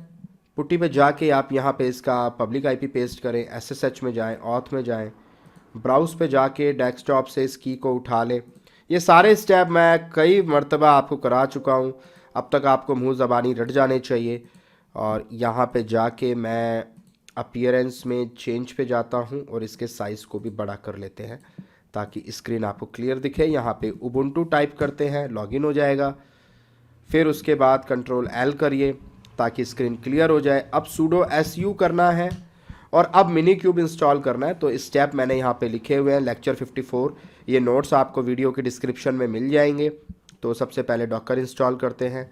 पुटी पे जाके आप यहाँ पे इसका पब्लिक IP पेस्ट करें, SSH में जाएं, ऑथ में जाएं, ब्राउज पे जाके डेस्कटॉप से इस की को उठा लें। ये सारे स्टेप मैं कई मर्तबा आपको करा चुका हूँ, अब तक आपको मुंह ज़बानी रट जाने चाहिए। और यहाँ पे जाके मैं अपीयरेंस में चेंज पे जाता हूँ और इसके साइज़ को भी बड़ा कर लेते हैं ताकि स्क्रीन आपको क्लियर दिखे। यहाँ पे उबुंटू टाइप करते हैं, लॉगिन हो जाएगा। फिर उसके बाद Ctrl+L करिए ताकि स्क्रीन क्लियर हो जाए। अब sudo su करना है और अब मिनी क्यूब इंस्टॉल करना है। तो स्टेप मैंने यहाँ पे लिखे हुए हैं, लेक्चर 54, ये नोट्स आपको वीडियो के डिस्क्रिप्शन में मिल जाएंगे। तो सबसे पहले डॉकर इंस्टॉल करते हैं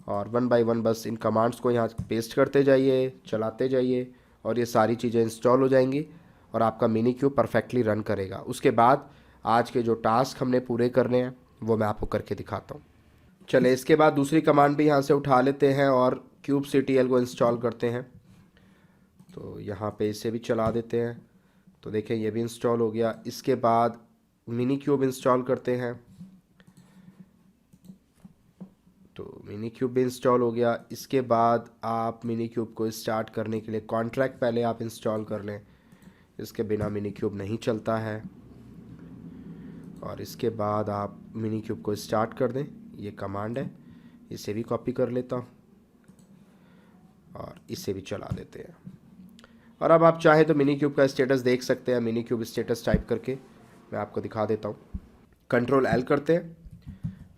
और 1 बाय 1 बस इन कमांड्स को यहाँ पेस्ट करते जाइए, चलाते जाइए और ये सारी चीज़ें इंस्टॉल हो जाएंगी और आपका मिनी क्यूब परफेक्टली रन करेगा। उसके बाद आज के जो टास्क हमने पूरे करने हैं वो मैं आपको करके दिखाता हूँ। चले इसके बाद दूसरी कमांड भी यहाँ से उठा लेते हैं और kubectl को इंस्टॉल करते हैं। तो यहाँ पे इसे भी चला देते हैं। तो देखें ये भी इंस्टॉल हो गया। इसके बाद मिनी क्यूब इंस्टॉल करते हैं। तो मिनी क्यूब भी इंस्टॉल हो गया। इसके बाद आप मिनी क्यूब को स्टार्ट करने के लिए कॉन्ट्रैक्ट पहले आप इंस्टॉल कर लें, इसके बिना मिनी क्यूब नहीं चलता है। और इसके बाद आप मिनी क्यूब को स्टार्ट कर दें, ये कमांड है। इसे भी कॉपी कर लेता हूँ और इसे भी चला देते हैं। और अब आप चाहें तो मिनी क्यूब का स्टेटस देख सकते हैं। मिनी क्यूब स्टेटस टाइप करके मैं आपको दिखा देता हूँ। कंट्रोल एल करते हैं,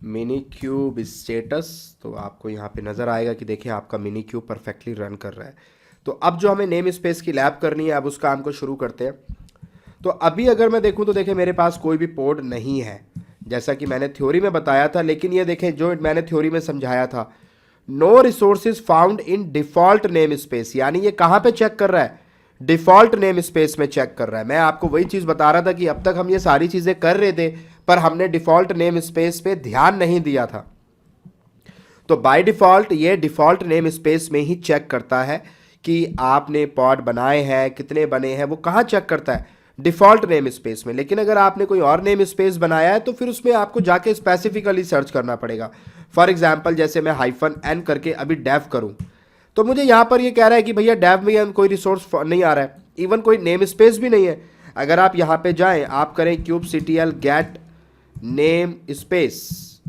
मिनी क्यूब स्टेटस, तो आपको यहाँ पे नज़र आएगा कि देखिए आपका मिनी क्यूब परफेक्टली रन कर रहा है। तो अब जो हमें नेम स्पेस की लैब करनी है, अब उस काम को शुरू करते हैं। तो अभी अगर मैं देखूं तो देखें मेरे पास कोई भी पोर्ट नहीं है, जैसा कि मैंने थ्योरी में बताया था। लेकिन ये देखें जो मैंने थ्योरी में समझाया था, no resources found in default name space, यानी ये कहाँ पे चेक कर रहा है, डिफॉल्ट नेम स्पेस में चेक कर रहा है। मैं आपको वही चीज़ बता रहा था कि अब तक हम ये सारी चीज़ें कर रहे थे पर हमने डिफॉल्ट नेम स्पेस पे ध्यान नहीं दिया था। तो बाय डिफॉल्ट ये डिफॉल्ट नेम स्पेस में ही चेक करता है कि आपने पॉड बनाए हैं, कितने बने हैं, वो कहाँ चेक करता है, डिफॉल्ट नेम स्पेस में। लेकिन अगर आपने कोई और नेम स्पेस बनाया है तो फिर उसमें आपको जाके स्पेसिफिकली सर्च करना पड़ेगा। फॉर एग्जांपल जैसे मैं -n करके अभी डेव करूं तो मुझे यहां पर ये कह रहा है कि भैया डेव में कोई रिसोर्स नहीं आ रहा है, इवन कोई नेम स्पेस भी नहीं है। अगर आप यहां पे जाएं, आप करें kubectl get नेम स्पेस,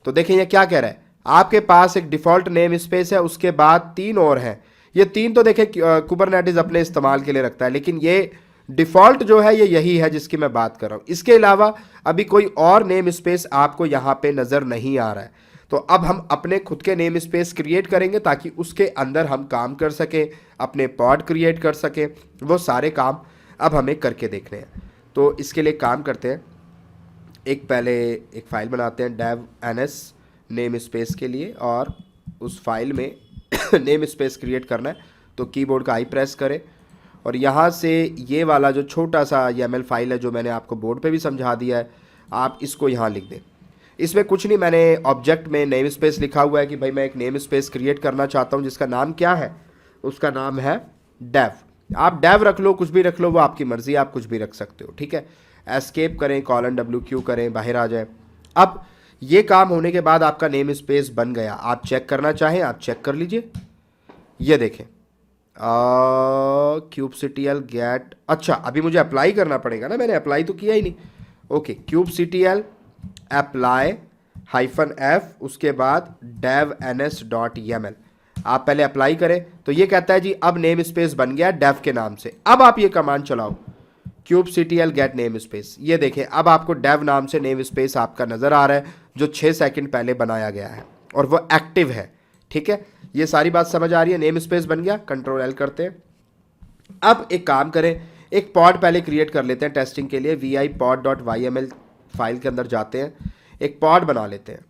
तो देखें ये क्या कह रहा है, आपके पास एक डिफॉल्ट नेम स्पेस है, उसके बाद 3 और हैं। ये 3 तो देखें कुबरनेटिस अपने इस्तेमाल के लिए रखता है, लेकिन ये डिफॉल्ट जो है ये यही है जिसकी मैं बात कर रहा हूं। इसके अलावा अभी कोई और नेम स्पेस आपको यहां पे नजर नहीं आ रहा है। तो अब हम अपने खुद के नेम स्पेस क्रिएट करेंगे ताकि उसके अंदर हम काम कर सकें, अपने पॉड क्रिएट कर सकें। वो सारे काम अब हमें करके देखने हैं। तो इसके लिए काम करते हैं, पहले एक फ़ाइल बनाते हैं dev ns नेम स्पेस के लिए, और उस फाइल में नेम स्पेस क्रिएट करना है। तो कीबोर्ड का आई प्रेस करें और यहाँ से ये वाला जो छोटा सा YAML फाइल है जो मैंने आपको बोर्ड पे भी समझा दिया है, आप इसको यहाँ लिख दें। इसमें कुछ नहीं, मैंने ऑब्जेक्ट में नेम स्पेस लिखा हुआ है कि भाई मैं एक नेम स्पेस क्रिएट करना चाहता हूँ जिसका नाम क्या है, उसका नाम है dev। आप dev रख लो, कुछ भी रख लो, वो आपकी मर्जी, आप कुछ भी रख सकते हो, ठीक है। एस्केप करें, $WQ करें, बाहर आ जाए। अब ये काम होने के बाद आपका नेम स्पेस बन गया। आप चेक करना चाहें आप चेक कर लीजिए, ये देखें kubectl get, अच्छा अभी मुझे अप्लाई करना पड़ेगा ना, मैंने अप्लाई तो किया ही नहीं। ओके, kubectl apply -f, उसके बाद dev ns.yaml, आप पहले अप्लाई करें। तो ये कहता है जी अब नेम स्पेस बन गया dev के नाम से। अब आप ये कमांड चलाओ kubectl get नेम स्पेस, ये देखें अब आपको dev नाम से नेम स्पेस आपका नजर आ रहा है जो 6 सेकंड पहले बनाया गया है और वो एक्टिव है, ठीक है। ये सारी बात समझ आ रही है, नेम स्पेस बन गया। कंट्रोल एल करते हैं। अब एक काम करें, एक पॉड पहले क्रिएट कर लेते हैं टेस्टिंग के लिए। vi pod.yml फाइल के अंदर जाते हैं, एक पॉड बना लेते हैं।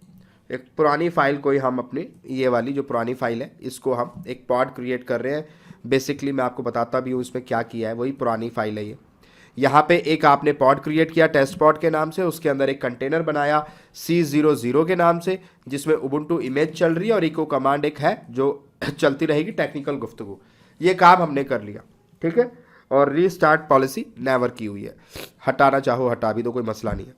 एक पुरानी फाइल कोई हम अपनी, ये वाली जो पुरानी फाइल है इसको हम एक पॉड क्रिएट कर रहे हैं। बेसिकली मैं आपको बताता भी हूँ इसमें क्या किया है, वही पुरानी फाइल है ये। यहाँ पे एक आपने पॉड क्रिएट किया टेस्ट पॉड के नाम से, उसके अंदर एक कंटेनर बनाया C00 के नाम से जिसमें उबुंटू इमेज चल रही है और इको कमांड एक है जो चलती रहेगी टेक्निकल गुफ्तगू। ये काम हमने कर लिया, ठीक है। और रीस्टार्ट पॉलिसी नेवर की हुई है, हटाना चाहो हटा भी दो, कोई मसला नहीं है,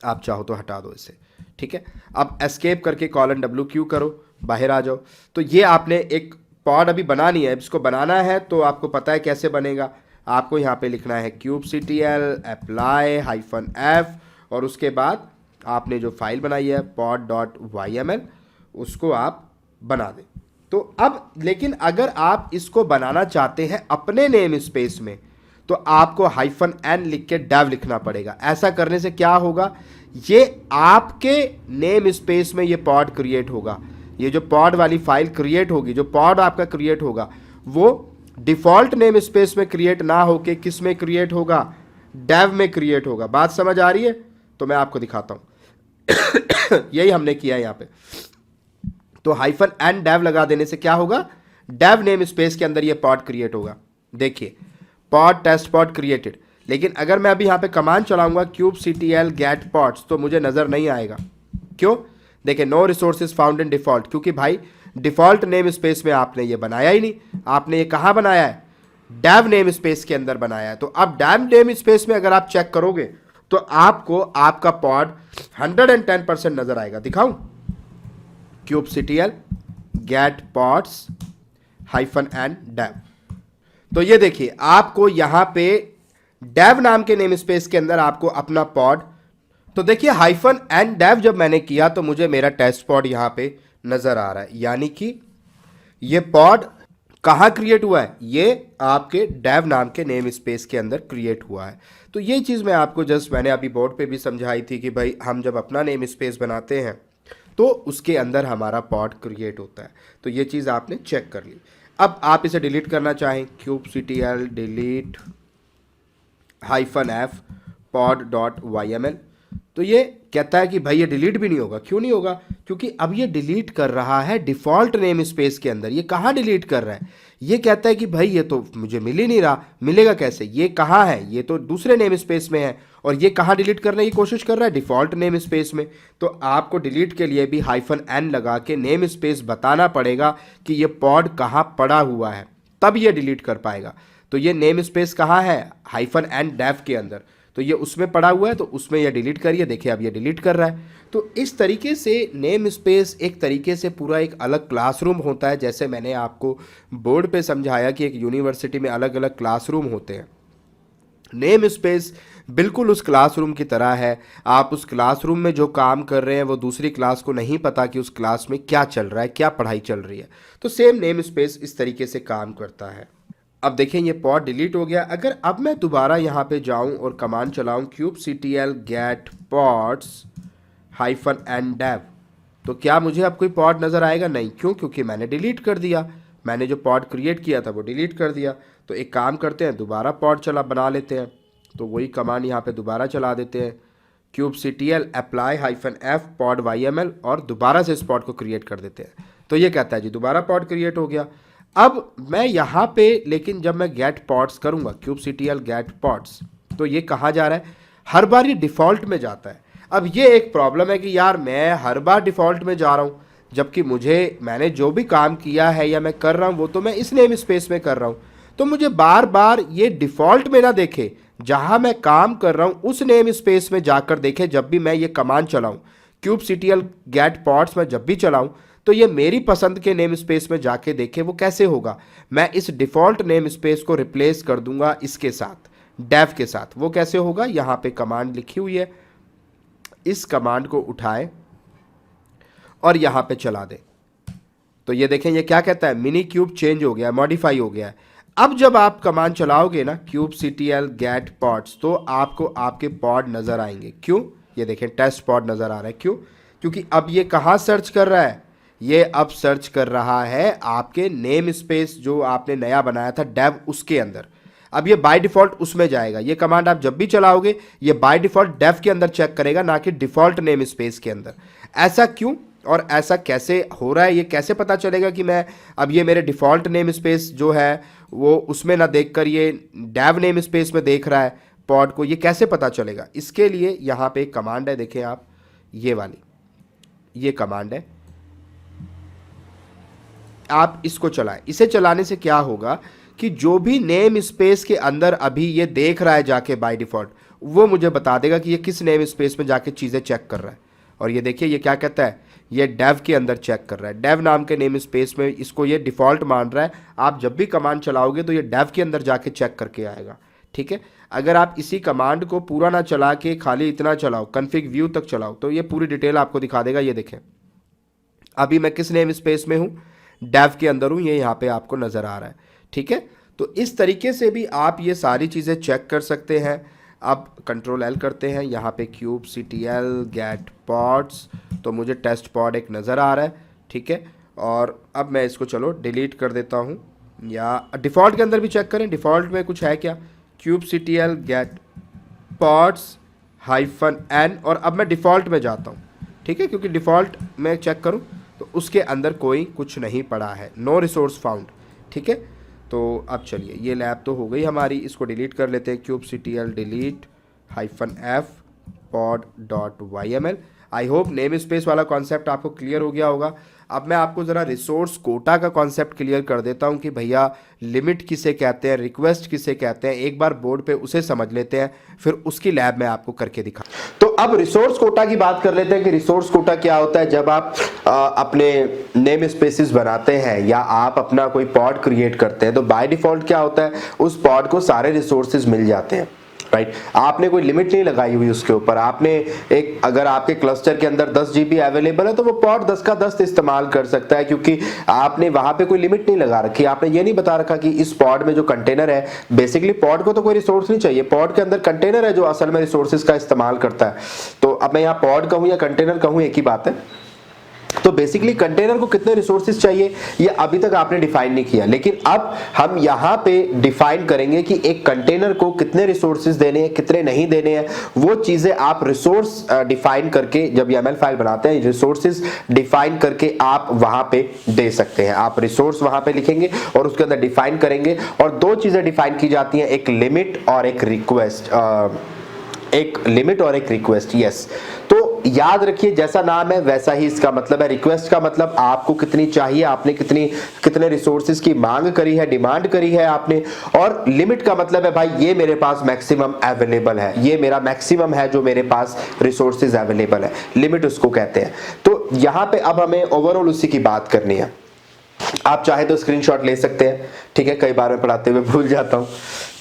आप चाहो तो हटा दो इसे, ठीक है। अब एस्केप करके $WQ करो, बाहर आ जाओ। तो ये आपने एक पॉड अभी बनानी है, इसको बनाना है तो आपको पता है कैसे बनेगा। आपको यहाँ पे लिखना है kubectl apply -f और उसके बाद आपने जो फाइल बनाई है pod.yml उसको आप बना दें। तो अब लेकिन अगर आप इसको बनाना चाहते हैं अपने नेम स्पेस में तो आपको -n लिख के dev लिखना पड़ेगा। ऐसा करने से क्या होगा, ये आपके नेम स्पेस में ये पॉड क्रिएट होगा। ये जो पॉड वाली फाइल क्रिएट होगी, जो पॉड आपका क्रिएट होगा वो डिफॉल्ट नेम स्पेस में क्रिएट ना होके किस में क्रिएट होगा, dev में क्रिएट होगा। बात समझ आ रही है? तो मैं आपको दिखाता हूं यही हमने किया यहां पे। तो -n dev लगा देने से क्या होगा, dev नेम स्पेस के अंदर ये पॉड क्रिएट होगा। देखिए पॉड टेस्ट पॉड क्रिएटेड। लेकिन अगर मैं अभी यहां पे कमांड चलाऊंगा kubectl get pods तो मुझे नजर नहीं आएगा। क्यों? देखिए no resources found in default, क्योंकि भाई डिफॉल्ट नेम स्पेस में आपने ये बनाया ही नहीं, आपने ये कहाँ बनाया है, डेव नेम स्पेस के अंदर बनाया है। तो अब डेव नेम स्पेस में अगर आप चेक करोगे तो आपको आपका पॉड 110% नजर आएगा। दिखाऊं, kubectl get pods -n dev, तो ये देखिए आपको यहां पे डेव नाम के नेम स्पेस के अंदर आपको अपना पॉड, तो देखिए -n dev जब मैंने किया तो मुझे मेरा टेस्ट पॉड यहां पे नजर आ रहा है, यानी कि ये पॉड कहां क्रिएट हुआ है, ये आपके डेव नाम के नेम स्पेस के अंदर क्रिएट हुआ है। तो ये चीज़ मैं आपको जस्ट मैंने अभी बोर्ड पे भी समझाई थी कि भाई हम जब अपना नेम स्पेस बनाते हैं तो उसके अंदर हमारा पॉड क्रिएट होता है। तो ये चीज़ आपने चेक कर ली। अब आप इसे डिलीट करना चाहें, kubectl delete -f pod.yml, तो ये कहता है कि भाई ये डिलीट भी नहीं होगा। क्यों नहीं होगा, क्योंकि अब ये डिलीट कर रहा है डिफॉल्ट नेम स्पेस के अंदर। ये कहाँ डिलीट कर रहा है, ये कहता है कि भाई ये तो मुझे मिल ही नहीं रहा, मिलेगा कैसे, ये कहाँ है, ये तो दूसरे नेम स्पेस में है, और ये कहाँ डिलीट करने की कोशिश कर रहा है, डिफॉल्ट नेम स्पेस में। तो आपको डिलीट के लिए भी -n लगा के नेम स्पेस बताना पड़ेगा कि ये पॉड कहाँ पड़ा हुआ है, तब ये डिलीट कर पाएगा। तो ये नेम स्पेस कहाँ है, -n dev के अंदर, तो ये उसमें पड़ा हुआ है, तो उसमें ये डिलीट करिए। देखिए अब ये डिलीट कर रहा है। तो इस तरीके से नेम स्पेस एक तरीके से पूरा एक अलग क्लासरूम होता है। जैसे मैंने आपको बोर्ड पे समझाया कि एक यूनिवर्सिटी में अलग अलग क्लासरूम होते हैं, नेम स्पेस बिल्कुल उस क्लासरूम की तरह है। आप उस क्लासरूम में जो काम कर रहे हैं वो दूसरी क्लास को नहीं पता कि उस क्लास में क्या चल रहा है, क्या पढ़ाई चल रही है। तो सेम नेम स्पेस इस तरीके से काम करता है। अब देखें ये पॉड डिलीट हो गया। अगर अब मैं दोबारा यहाँ पे जाऊँ और command चलाऊँ kubectl get pods -n dev, तो क्या मुझे अब कोई पॉड नज़र आएगा? नहीं। क्यों? क्योंकि मैंने डिलीट कर दिया, मैंने जो पॉड क्रिएट किया था वो डिलीट कर दिया। तो एक काम करते हैं, दोबारा पॉड बना लेते हैं। तो वही कमांड यहाँ पे दोबारा चला देते हैं, kubectl apply -f pod.yml, और दोबारा से इस पॉड को क्रिएट कर देते हैं। तो ये कहता है जी दोबारा पॉड क्रिएट हो गया। अब मैं यहाँ पे लेकिन जब मैं गेट पॉड्स करूँगा, kubectl get pods, तो ये कहाँ जा रहा है, हर बार ये डिफ़ॉल्ट में जाता है। अब ये एक प्रॉब्लम है कि यार मैं हर बार डिफ़ॉल्ट में जा रहा हूँ, जबकि मैंने जो भी काम किया है या मैं कर रहा हूँ वो तो मैं इस नेम स्पेस में कर रहा हूँ। तो मुझे बार बार ये डिफ़ॉल्ट में ना देखे, जहाँ मैं काम कर रहा हूँ उस नेम स्पेस में जाकर देखे। जब भी मैं ये कमांड चलाऊँ kubectl get pods में जब भी चलाऊँ तो ये मेरी पसंद के नेम स्पेस में जाके देखे। वो कैसे होगा, मैं इस डिफ़ॉल्ट नेम स्पेस को रिप्लेस कर दूंगा इसके साथ, डेव के साथ। वो कैसे होगा, यहाँ पे कमांड लिखी हुई है, इस कमांड को उठाए और यहाँ पे चला दे। तो ये देखें ये क्या कहता है, मिनी क्यूब चेंज हो गया, मॉडिफाई हो गया है। अब जब आप कमांड चलाओगे ना kubectl get pods, तो आपको आपके पॉड नज़र आएंगे। क्यों, ये देखें टेस्ट पॉड नज़र आ रहा है। क्यों, क्योंकि अब ये कहाँ सर्च कर रहा है, ये अब सर्च कर रहा है आपके नेम स्पेस जो आपने नया बनाया था डेव, उसके अंदर। अब ये बाय डिफ़ॉल्ट उसमें जाएगा। ये कमांड आप जब भी चलाओगे ये बाय डिफ़ॉल्ट डेव के अंदर चेक करेगा, ना कि डिफ़ॉल्ट नेम स्पेस के अंदर। ऐसा क्यों और ऐसा कैसे हो रहा है, ये कैसे पता चलेगा कि मैं अब ये मेरे डिफ़ॉल्ट नेम स्पेस जो है वो उसमें ना देखकर ये डेव नेम स्पेस में देख रहा है पॉड को, ये कैसे पता चलेगा? इसके लिए यहाँ पे एक कमांड है, देखें आप, ये वाली, ये कमांड है, आप इसको चलाएं। इसे चलाने से क्या होगा कि जो भी नेम स्पेस के अंदर अभी ये देख रहा है जाके बाय डिफ़ॉल्ट, वो मुझे बता देगा कि ये किस नेम स्पेस में जाके चीज़ें चेक कर रहा है। और ये देखिए ये क्या कहता है, ये डेव के अंदर चेक कर रहा है, डेव नाम के नेम स्पेस में इसको ये डिफ़ॉल्ट मान रहा है। आप जब भी कमांड चलाओगे तो ये डेव के अंदर जाके चेक करके आएगा। ठीक है, अगर आप इसी कमांड को पूरा ना चला के खाली इतना चलाओ, कन्फिग व्यू तक चलाओ, तो ये पूरी डिटेल आपको दिखा देगा। ये देखें अभी मैं किस नेम स्पेस में हूँ, डेव के अंदर हूँ, ये यहाँ पे आपको नज़र आ रहा है। ठीक है, तो इस तरीके से भी आप ये सारी चीज़ें चेक कर सकते हैं। अब कंट्रोल एल करते हैं, यहाँ पे kubectl get pods, तो मुझे टेस्ट पॉड एक नज़र आ रहा है। ठीक है, और अब मैं इसको चलो डिलीट कर देता हूँ, या डिफ़ॉल्ट के अंदर भी चेक करें, डिफ़ॉल्ट में कुछ है क्या, kubectl get pods -n, और अब मैं डिफ़ॉल्ट में जाता हूँ। ठीक है, क्योंकि डिफ़ॉल्ट में चेक करूँ तो उसके अंदर कोई कुछ नहीं पड़ा है, नो रिसोर्स फाउंड। ठीक है, तो अब चलिए ये लैब तो हो गई हमारी, इसको डिलीट कर लेते हैं, kubectl delete -f pod.yml। I hope name space वाला कॉन्सेप्ट आपको क्लियर हो गया होगा। अब मैं आपको ज़रा रिसोर्स कोटा का कॉन्सेप्ट क्लियर कर देता हूं कि भैया लिमिट किसे कहते हैं, रिक्वेस्ट किसे कहते हैं। एक बार बोर्ड पे उसे समझ लेते हैं, फिर उसकी लैब में आपको करके दिखा। तो अब रिसोर्स कोटा की बात कर लेते हैं कि रिसोर्स कोटा क्या होता है। जब आप अपने नेम स्पेसिस बनाते हैं या आप अपना कोई पॉड क्रिएट करते हैं तो बाय डिफॉल्ट क्या होता है, उस पॉड को सारे रिसोर्सेज मिल जाते हैं, राइट। आपने कोई लिमिट नहीं लगाई हुई उसके ऊपर। आपने एक, अगर आपके क्लस्टर के अंदर 10 GB अवेलेबल है तो वो पॉड 10 का 10 इस्तेमाल कर सकता है, क्योंकि आपने वहां पे कोई लिमिट नहीं लगा रखी। आपने ये नहीं बता रखा कि इस पॉड में जो कंटेनर है, बेसिकली पॉड को तो कोई रिसोर्स नहीं चाहिए, पॉड के अंदर कंटेनर है जो असल में रिसोर्सेज का इस्तेमाल करता है। तो अब मैं यहाँ पॉड कहूँ या कंटेनर कहूँ एक ही बात है। तो बेसिकली कंटेनर को कितने रिसोर्सेज चाहिए ये अभी तक आपने डिफाइन नहीं किया, लेकिन अब हम यहां पे डिफाइन करेंगे कि एक कंटेनर को कितने रिसोर्सेज देने हैं, कितने नहीं देने हैं। वो चीजें आप रिसोर्स डिफाइन करके, जब YAML फाइल बनाते हैं, रिसोर्सेज डिफाइन करके आप वहां पे दे सकते हैं। आप रिसोर्स वहां पे लिखेंगे और उसके अंदर डिफाइन करेंगे, और दो चीजें डिफाइन की जाती हैं, एक लिमिट और एक रिक्वेस्ट। एक लिमिट और एक रिक्वेस्ट, यस। तो याद रखिए, जैसा नाम है वैसा ही इसका मतलब है। रिक्वेस्ट का मतलब आपको कितनी चाहिए, आपने कितने रिसोर्सेज की मांग करी है, डिमांड करी है आपने। और लिमिट का मतलब है भाई ये मेरे पास मैक्सिमम अवेलेबल है, ये मेरा मैक्सिमम है जो मेरे पास रिसोर्सेज अवेलेबल है, लिमिट उसको कहते हैं। तो यहां पे अब हमें ओवरऑल उसी की बात करनी है। आप चाहे तो स्क्रीनशॉट ले सकते हैं, ठीक है, कई बार मैं पढ़ाते हुए भूल जाता हूं,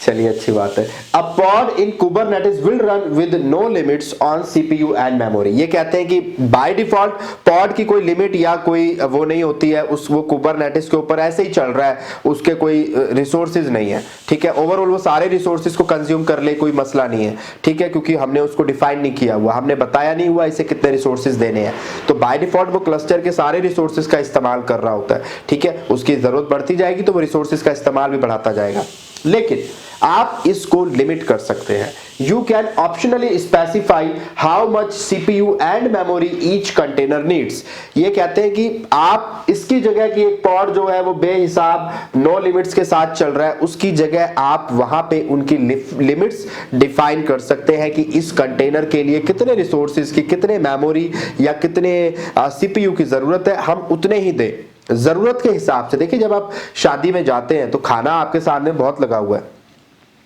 चलिए अच्छी बात है। A pod in Kubernetes will run with no limits on CPU and memory. ये कहते हैं कि बाय डिफॉल्ट पॉड की कोई लिमिट या कोई वो नहीं होती है, वो कुबरनेटिस के ऊपर ऐसे ही चल रहा है, उसके कोई रिसोर्सेज नहीं है, ठीक है। ओवरऑल वो सारे रिसोर्सेज को कंज्यूम कर ले, कोई मसला नहीं है, ठीक है, क्योंकि हमने उसको डिफाइन नहीं किया हुआ, हमने बताया नहीं हुआ इसे कितने रिसोर्सेज देने हैं। तो बाय डिफॉल्ट वो क्लस्टर के सारे रिसोर्सेज का इस्तेमाल कर रहा होता है, ठीक है। उसकी जरूरत बढ़ती जाएगी तो वो रिसोर्सेज का इस्तेमाल भी बढ़ाता जाएगा, लेकिन आप इसको लिमिट कर सकते हैं। You can optionally specify how much CPU and memory each container needs. ये कहते हैं कि आप इसकी जगह की एक पॉड जो है वो बेहिसाब नो लिमिट्स के साथ चल रहा है, उसकी जगह आप वहां पे उनकी लिमिट्स डिफाइन कर सकते हैं कि इस कंटेनर के लिए कितने रिसोर्सेज की, कितने मेमोरी या कितने सीपीयू की जरूरत है, हम उतने ही दें जरूरत के हिसाब से। देखिए, जब आप शादी में जाते हैं तो खाना आपके सामने बहुत लगा हुआ है,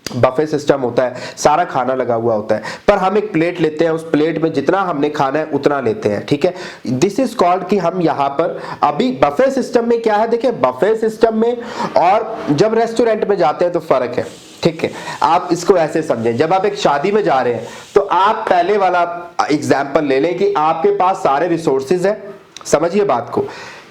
बफे सिस्टम होता है, सारा खाना लगा हुआ होता है, पर हम एक प्लेट लेते हैं, उस प्लेट में जितना हमने खाना है उतना लेते हैं, ठीक है। दिस इज कॉल्ड कि हम यहां पर अभी बफे सिस्टम में क्या है, देखिए बफे सिस्टम में और जब रेस्टोरेंट में जाते हैं तो फर्क है, ठीक है। आप इसको ऐसे समझें, जब आप एक शादी में जा रहे हैं तो आप पहले वाला एग्जाम्पल ले लें कि आपके पास सारे रिसोर्सेज है। समझिए बात को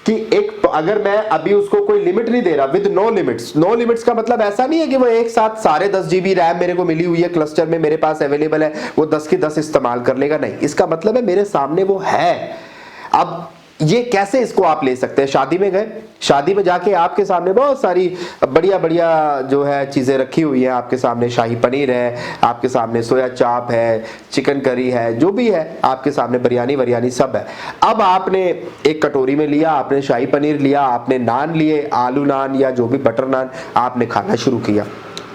कि एक, अगर मैं अभी उसको कोई लिमिट नहीं दे रहा, with no limits. No limits का मतलब ऐसा नहीं है कि वो एक साथ सारे 10 GB रैम मेरे को मिली हुई है क्लस्टर में, मेरे पास अवेलेबल है, वो 10 की 10 इस्तेमाल कर लेगा, नहीं। इसका मतलब है मेरे सामने वो है। अब ये कैसे इसको आप ले सकते हैं, शादी में गए, शादी में जाके आपके सामने बहुत सारी बढ़िया बढ़िया जो है चीजें रखी हुई है, आपके सामने शाही पनीर है, आपके सामने सोया चाप है, चिकन करी है, जो भी है आपके सामने, बिरयानी सब है। अब आपने एक कटोरी में लिया, आपने शाही पनीर लिया, आपने नान लिए, आलू नान या जो भी बटर नान, आपने खाना शुरू किया,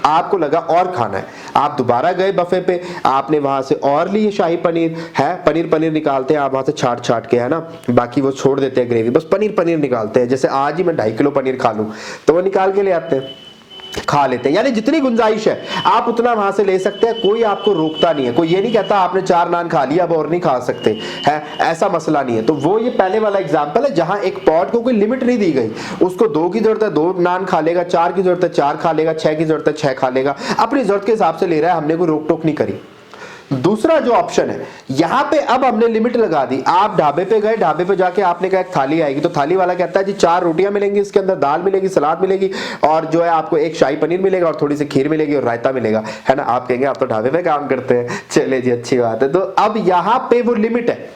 आपको लगा और खाना है, आप दोबारा गए बफे पे, आपने वहां से और लिए शाही पनीर है, पनीर निकालते हैं आप वहां से छाट के, है ना, बाकी वो छोड़ देते हैं ग्रेवी, बस पनीर निकालते हैं। जैसे आज ही मैं 2.5 किलो पनीर खा लूं तो वो निकाल के ले आते हैं, खा लेते हैं। यानी जितनी गुंजाइश है आप उतना वहां से ले सकते हैं, कोई आपको रोकता नहीं है, कोई ये नहीं कहता आपने 4 नान खा लिया अब और नहीं खा सकते है, ऐसा मसला नहीं है। तो वो ये पहले वाला एग्जांपल है जहां एक पॉट को कोई लिमिट नहीं दी गई, उसको 2 की जरूरत है 2 नान खा लेगा, 4 की जरूरत है 4 खा लेगा, 6 की जरूरत है 6 खा लेगा, अपनी जरूरत के हिसाब से ले रहा है, हमने कोई रोक टोक नहीं करी। दूसरा जो ऑप्शन है, यहां पे अब हमने लिमिट लगा दी। आप ढाबे पे गए, ढाबे पे जाके आपने कहा एक थाली आएगी, तो थाली वाला कहता है जी 4 रोटियां मिलेंगी, इसके अंदर दाल मिलेगी, सलाद मिलेगी, और जो है आपको एक शाही पनीर मिलेगा और थोड़ी सी खीर मिलेगी और रायता मिलेगा, है ना। आप कहेंगे आप तो ढाबे पे काम करते हैं, चले जी अच्छी बात है। तो अब यहां पे वो लिमिट है।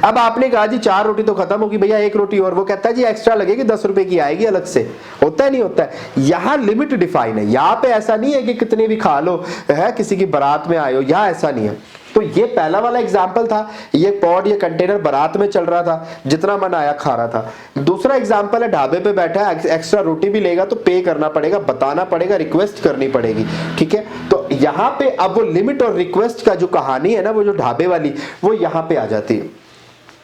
अब आपने कहा जी 4 रोटी तो खत्म होगी भैया, 1 रोटी और, वो कहता है जी एक्स्ट्रा लगेगी 10 रुपए की आएगी अलग से, होता है नहीं होता है। यहां लिमिट डिफाइन है, यहां पे ऐसा नहीं है कि कितने भी खा लो, है किसी की बारात में आए हो, यहां ऐसा नहीं है। तो ये पहला वाला एग्जाम्पल था, ये पॉड ये कंटेनर बारात में चल रहा था, जितना मन आया खा रहा था। दूसरा एग्जाम्पल है ढाबे पे बैठा है, एक्स्ट्रा रोटी भी लेगा तो पे करना पड़ेगा, बताना पड़ेगा, रिक्वेस्ट करनी पड़ेगी, ठीक है। तो यहाँ पे अब वो लिमिट और रिक्वेस्ट का जो कहानी है ना, वो जो ढाबे वाली, वो यहाँ पे आ जाती है।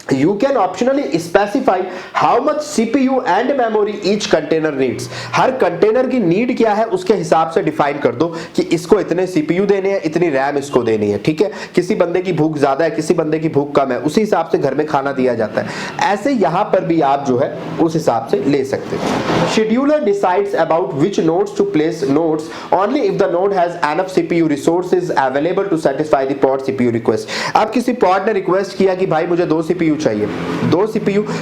You can optionally specify how much CPU and memory each container needs. Her container की नीड क्या है उसके हिसाब से डिफाइन कर दो कि इसको इतने CPU देने हैं, इतनी रैम इसको देनी है, ठीक है। किसी बंदे की भूख ज्यादा है, किसी बंदे की भूख कम है, उसी हिसाब से घर में खाना दिया जाता है। ऐसे यहां पर भी आप जो है उस हिसाब से ले सकते हो। Scheduler decides about which nodes to place nodes only if the node has enough CPU resources available to satisfy the pod CPU request. अब किसी पॉड ने रिक्वेस्ट किया कि भाई मुझे 2 CPU चाहिए। 2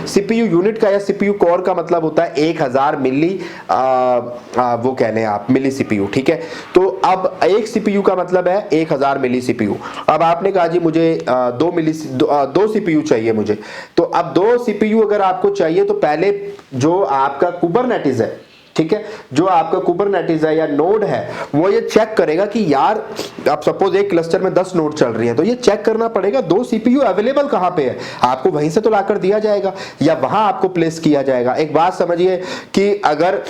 CPU यूनिट का या CPU कोर का मतलब होता है 1000 मिली वो कह लें आप मिली CPU, ठीक है। तो अब एक CPU का मतलब है 1000 मिली CPU। अब आपने कहा जी मुझे 2 CPU चाहिए मुझे, तो अब 2 CPU अगर आपको चाहिए तो पहले जो आपका कुबरनेटिस है, ठीक है, जो आपका कुबरनेटिस है या नोड है वो ये चेक करेगा कि यार आप सपोज एक क्लस्टर में 10 नोड चल रही हैं, तो ये चेक करना पड़ेगा 2 CPU अवेलेबल कहां पे है। आपको वहीं से तो लाकर दिया जाएगा या वहां आपको प्लेस किया जाएगा। एक बात समझिए कि अगर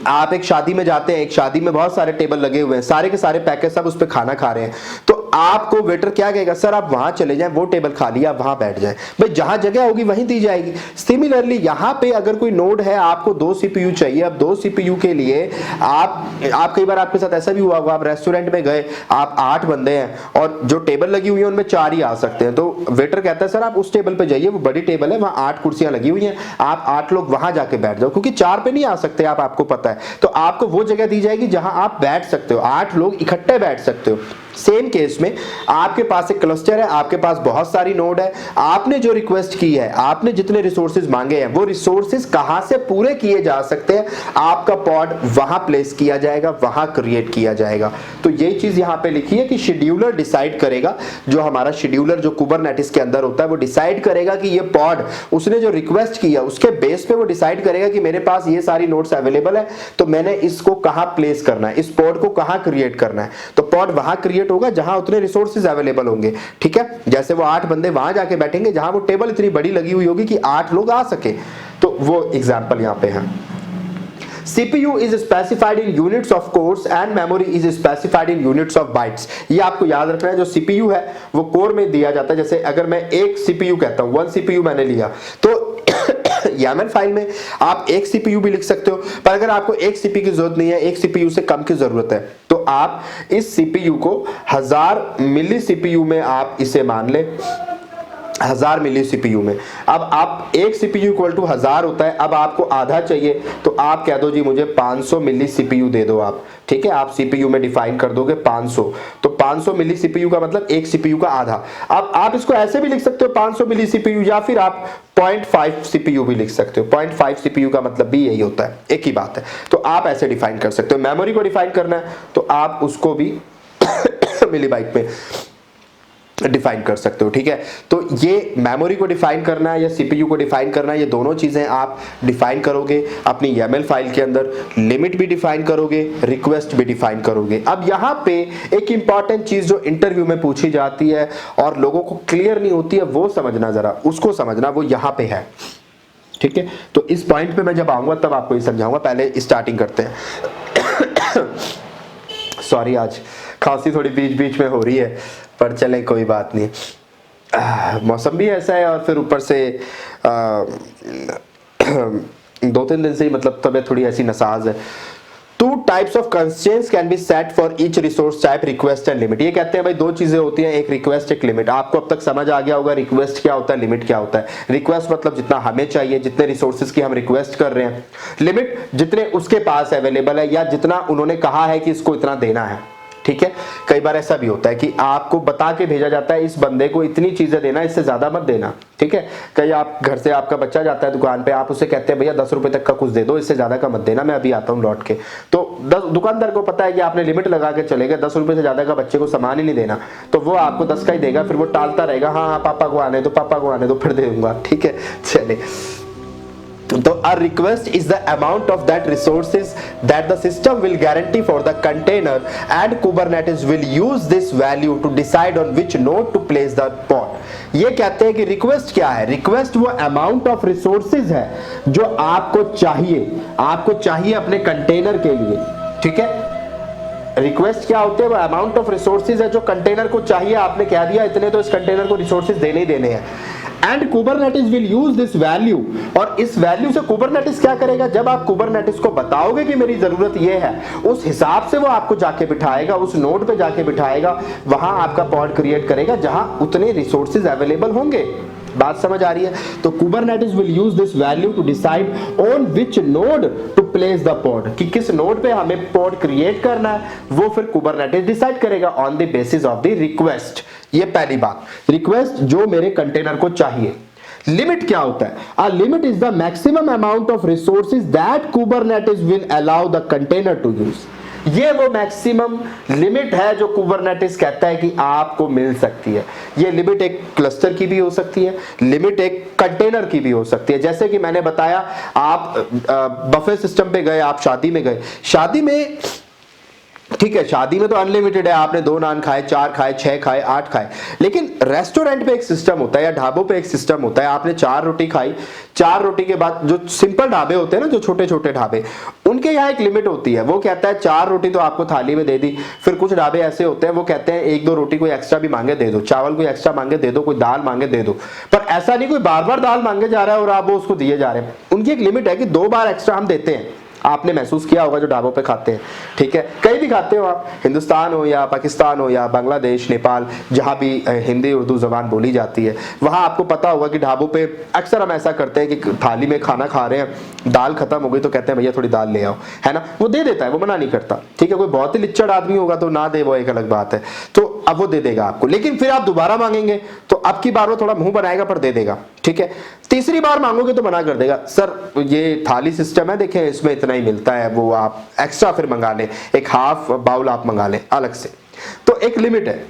आप एक शादी में जाते हैं, एक शादी में बहुत सारे टेबल लगे हुए हैं, सारे के सारे पैकेज सब उस पे खाना खा रहे हैं, तो आपको वेटर क्या कहेगा, सर आप वहां चले जाएं, वो टेबल खाली है, आप वहां बैठ जाएं। भाई जहां जगह होगी वहीं दी जाएगी। सिमिलरली यहां पे अगर कोई नोड है, आपको 2 CPU चाहिए, अब 2 CPU के लिए आप कई बार आपके साथ ऐसा भी हुआ होगा, आप रेस्टोरेंट में गए, आप 8 बंदे हैं और जो टेबल लगी हुई है उनमें 4 ही आ सकते हैं, तो वेटर कहता है सर आप उस टेबल पे जाइए, वो बड़ी टेबल है, वहां 8 कुर्सियां लगी हुई हैं, आप 8 लोग वहां जाके बैठ जाओ, क्योंकि 4 पे नहीं आ सकते आप, आपको पता है। तो आपको वो जगह दी जाएगी जहां आप बैठ सकते हो, 8 लोग इकट्ठे बैठ सकते हो। सेम केस में आपके पास एक क्लस्टर है, आपके पास बहुत सारी नोड है, आपने जो रिक्वेस्ट की है, आपने जितने रिसोर्सेज मांगे हैं, वो रिसोर्सेज कहां से पूरे किए जा सकते हैं, आपका पॉड वहां प्लेस किया जाएगा, वहां क्रिएट किया जाएगा। तो यही चीज यहां पे लिखी है कि शेड्यूलर डिसाइड करेगा, जो हमारा शेड्यूलर जो कुबरनेटिस के अंदर होता है वो डिसाइड करेगा कि ये पॉड उसने जो रिक्वेस्ट किया उसके बेस पे वो डिसाइड करेगा कि मेरे पास ये सारी नोड्स अवेलेबल है, तो मैंने इसको कहां प्लेस करना है, इस पॉड को कहां क्रिएट करना है। तो पॉड वहां क्रिएट होगा जहां उतने रिसोर्सेज अवेलेबल होंगे, ठीक है। जैसे वो 8 बंदे वहां जाके बैठेंगे जहां वो टेबल इतनी बड़ी लगी हुई होगी कि 8 लोग आ सके, तो वो एग्जांपल यहां पे है। CPU is specified in units of cores and memory is specified in units of bytes। ये आपको याद रखना है, जो CPU है वो कोर में दिया जाता है। जैसे अगर मैं एक CPU कहता हूं, 1 CPU मैंने लिया, तो YAML फाइल में आप एक CPU भी लिख सकते हो, पर अगर आपको एक CPU की जरूरत नहीं है, एक CPU से कम की जरूरत है, तो आप इस CPU को 1000 मिली CPU में आप इसे मान ले, 1000 मिली CPU में। अब आप एक CPU इक्वल टू 1000 होता है, अब आपको आधा चाहिए तो आप कह दो जी मुझे 500 मिली CPU दे दो आप, ठीक है। आप CPU में डिफाइन कर दोगे 500, तो 500 मिली CPU का मतलब एक CPU का आधा। अब आप इसको ऐसे भी लिख सकते हो 500 मिली CPU, या फिर आप 0.5 CPU भी लिख सकते हो। 0.5 CPU का मतलब भी यही होता है, एक ही बात है। तो आप ऐसे डिफाइन कर सकते हो। मेमोरी को डिफाइन करना है तो आप उसको भी मिलीबाइट में डिफाइन कर सकते हो, ठीक है। तो ये मेमोरी को डिफाइन करना है या CPU को डिफाइन करना है, ये दोनों चीजें आप डिफाइन करोगे अपनी YAML फाइल के अंदर। लिमिट भी डिफाइन करोगे, रिक्वेस्ट भी डिफाइन करोगे। अब यहां पे एक इंपॉर्टेंट चीज जो इंटरव्यू में पूछी जाती है और लोगों को क्लियर नहीं होती है, वो समझना, जरा उसको समझना, वो यहां पे है, ठीक है। तो इस पॉइंट पे मैं जब आऊंगा तब आपको ये समझाऊंगा, पहले स्टार्टिंग करते हैं। सॉरी आज खांसी थोड़ी बीच बीच में हो रही है, पर चले कोई बात नहीं। मौसम भी ऐसा है और फिर ऊपर से 2-3 दिन से ही मतलब तबीयत थोड़ी ऐसी नसाज है। 2 types of constraints can be set for each resource type, request and limit. ये कहते हैं भाई 2 चीजें होती हैं, एक रिक्वेस्ट एक लिमिट। आपको अब तक समझ आ गया होगा रिक्वेस्ट क्या होता है, लिमिट क्या होता है। रिक्वेस्ट मतलब जितना हमें चाहिए, जितने रिसोर्सेज की हम रिक्वेस्ट कर रहे हैं। लिमिट जितने उसके पास अवेलेबल है या जितना उन्होंने कहा है कि इसको इतना देना है, ठीक है। कई बार ऐसा भी होता है कि आपको बता के भेजा जाता है इस बंदे को इतनी चीजें देना, इससे ज्यादा मत देना, ठीक है। कई आप घर से आपका बच्चा जाता है दुकान पे, आप उससे कहते हैं भैया 10 रुपए तक का कुछ दे दो, इससे ज्यादा का मत देना, मैं अभी आता हूँ लौट के। तो दुकानदार को पता है कि आपने लिमिट लगा के चले गए, 10 रुपए से ज्यादा का बच्चे को सामान ही नहीं देना, तो वो आपको 10 का ही देगा। फिर वो टालता रहेगा, हाँ हाँ पापा को आने दो, पापा को आने दो, फिर दे दूंगा, ठीक है। चले, तो a request is the amount of that resources that the system will guarantee for the container, and Kubernetes will use this value to decide on which node to place the pod। ये कहते हैं कि रिक्वेस्ट क्या है, रिक्वेस्ट वो अमाउंट ऑफ रिसोर्सेज है जो आपको चाहिए अपने कंटेनर के लिए, ठीक है। रिक्वेस्ट क्या होते हैं, वो अमाउंट ऑफ रिसोर्सेज है जो कंटेनर को चाहिए, आपने कह दिया इतने तो इस कंटेनर को रिसोर्सेज देने ही देने हैं। And Kubernetes will use this value, और इस वैल्यू से कुबरनेटिस क्या करेगा, जब आप कुबरनेटिस को बताओगे कि मेरी जरूरत ये है, उस हिसाब से वो आपको जाके बिठाएगा, उस नोड पे जाके बिठाएगा, वहां आपका पॉड क्रिएट करेगा जहां उतने रिसोर्सेज अवेलेबल होंगे। बात समझ आ रही है? तो Kubernetes will use this value to decide on which node to place the pod, कि किस नोड पे हमें पॉड क्रिएट करना है, वो फिर कुबरनेटिस डिसाइड करेगा on the basis of the request. ये पहली बात, रिक्वेस्ट जो मेरे कंटेनर को चाहिए। लिमिट क्या होता है? A limit is the maximum amount of resources that Kubernetes will allow the container to use. ये वो मैक्सिमम लिमिट है जो कुबरनेटिस कहता है कि आपको मिल सकती है। ये लिमिट एक क्लस्टर की भी हो सकती है, लिमिट एक कंटेनर की भी हो सकती है। जैसे कि मैंने बताया, आप बफे सिस्टम पे गए, आप शादी में गए, शादी में ठीक है, शादी में तो अनलिमिटेड है, आपने 2 नान खाए, 4 खाए, 6 खाए, 8 खाए, लेकिन रेस्टोरेंट पे एक सिस्टम होता है या ढाबों पे एक सिस्टम होता है, आपने 4 रोटी खाई, 4 रोटी के बाद जो सिंपल ढाबे होते हैं ना, जो छोटे छोटे ढाबे, उनके यहाँ एक लिमिट होती है। वो कहता है 4 रोटी तो आपको थाली में दे दी। फिर कुछ ढाबे ऐसे होते हैं, वो कहते हैं 1-2 रोटी कोई एक्स्ट्रा भी मांगे दे दो, चावल कोई एक्स्ट्रा मांगे दे दो, कोई दाल मांगे दे दो। पर ऐसा नहीं कोई बार बार दाल मांगे जा रहा है और आप वो उसको दिए जा रहे हैं। उनकी एक लिमिट है कि 2 बार एक्स्ट्रा हम देते हैं। आपने महसूस किया होगा जो ढाबों पे खाते हैं, ठीक है, कहीं भी खाते हो आप, हिंदुस्तान हो या पाकिस्तान हो या बांग्लादेश, नेपाल, जहां भी हिंदी उर्दू जबान बोली जाती है, वहां आपको पता होगा कि ढाबों पे अक्सर हम ऐसा करते हैं कि थाली में खाना खा रहे हैं, दाल खत्म हो गई तो कहते हैं भैया थोड़ी दाल ले आओ, है ना, वो दे देता है, वो मना नहीं करता, ठीक है। कोई बहुत ही लिच्चड़ आदमी होगा तो ना दे, वो एक अलग बात है, तो अब वो दे देगा आपको, लेकिन फिर आप दोबारा मांगेंगे तो अब की बार वो थोड़ा मुंह बनाएगा पर दे देगा, ठीक है। तीसरी बार मांगोगे तो मना कर देगा, सर ये थाली सिस्टम है, देखें इसमें इतना ही मिलता है, वो आप एक्स्ट्रा फिर मंगा लें, एक हाफ बाउल आप मंगा लें अलग से। तो एक लिमिट है।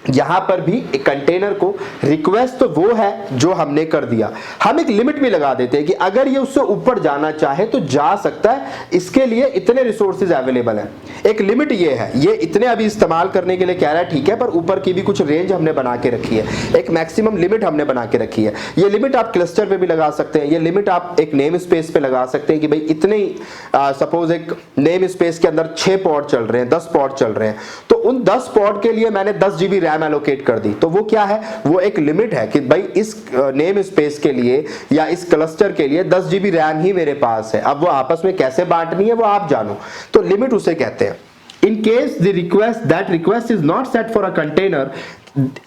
यहां पर भी एक कंटेनर को रिक्वेस्ट तो वो है जो हमने कर दिया, हम एक लिमिट भी लगा देते हैं कि अगर ये उससे ऊपर जाना चाहे तो जा सकता है, इसके लिए इतने रिसोर्सेज अवेलेबल हैं। एक लिमिट ये है, ये इतने अभी इस्तेमाल करने के लिए कह रहा है, ठीक है, पर ऊपर की भी कुछ रेंज हमने बना के रखी है, एक मैक्सिमम लिमिट हमने बना के रखी है। ये लिमिट आप क्लस्टर पे भी लगा सकते हैं, ये लिमिट आप एक नेम स्पेस पे लगा सकते हैं कि भाई इतने ही, सपोज एक नेम स्पेस के अंदर 6 पॉड चल रहे हैं, 10 पॉड चल रहे हैं, तो उन 10 पॉड के लिए मैंने 10 GB रैम एलोकेट कर दी। तो वो क्या है, वो एक लिमिट है कि भाई इस नेम स्पेस के लिए या इस क्लस्टर के लिए 10 GB रैम ही मेरे पास है। अब वो आपस में कैसे बांटनी है वो आप जानो, तो लिमिट उसे कहते हैं। In case the request is not set for a container,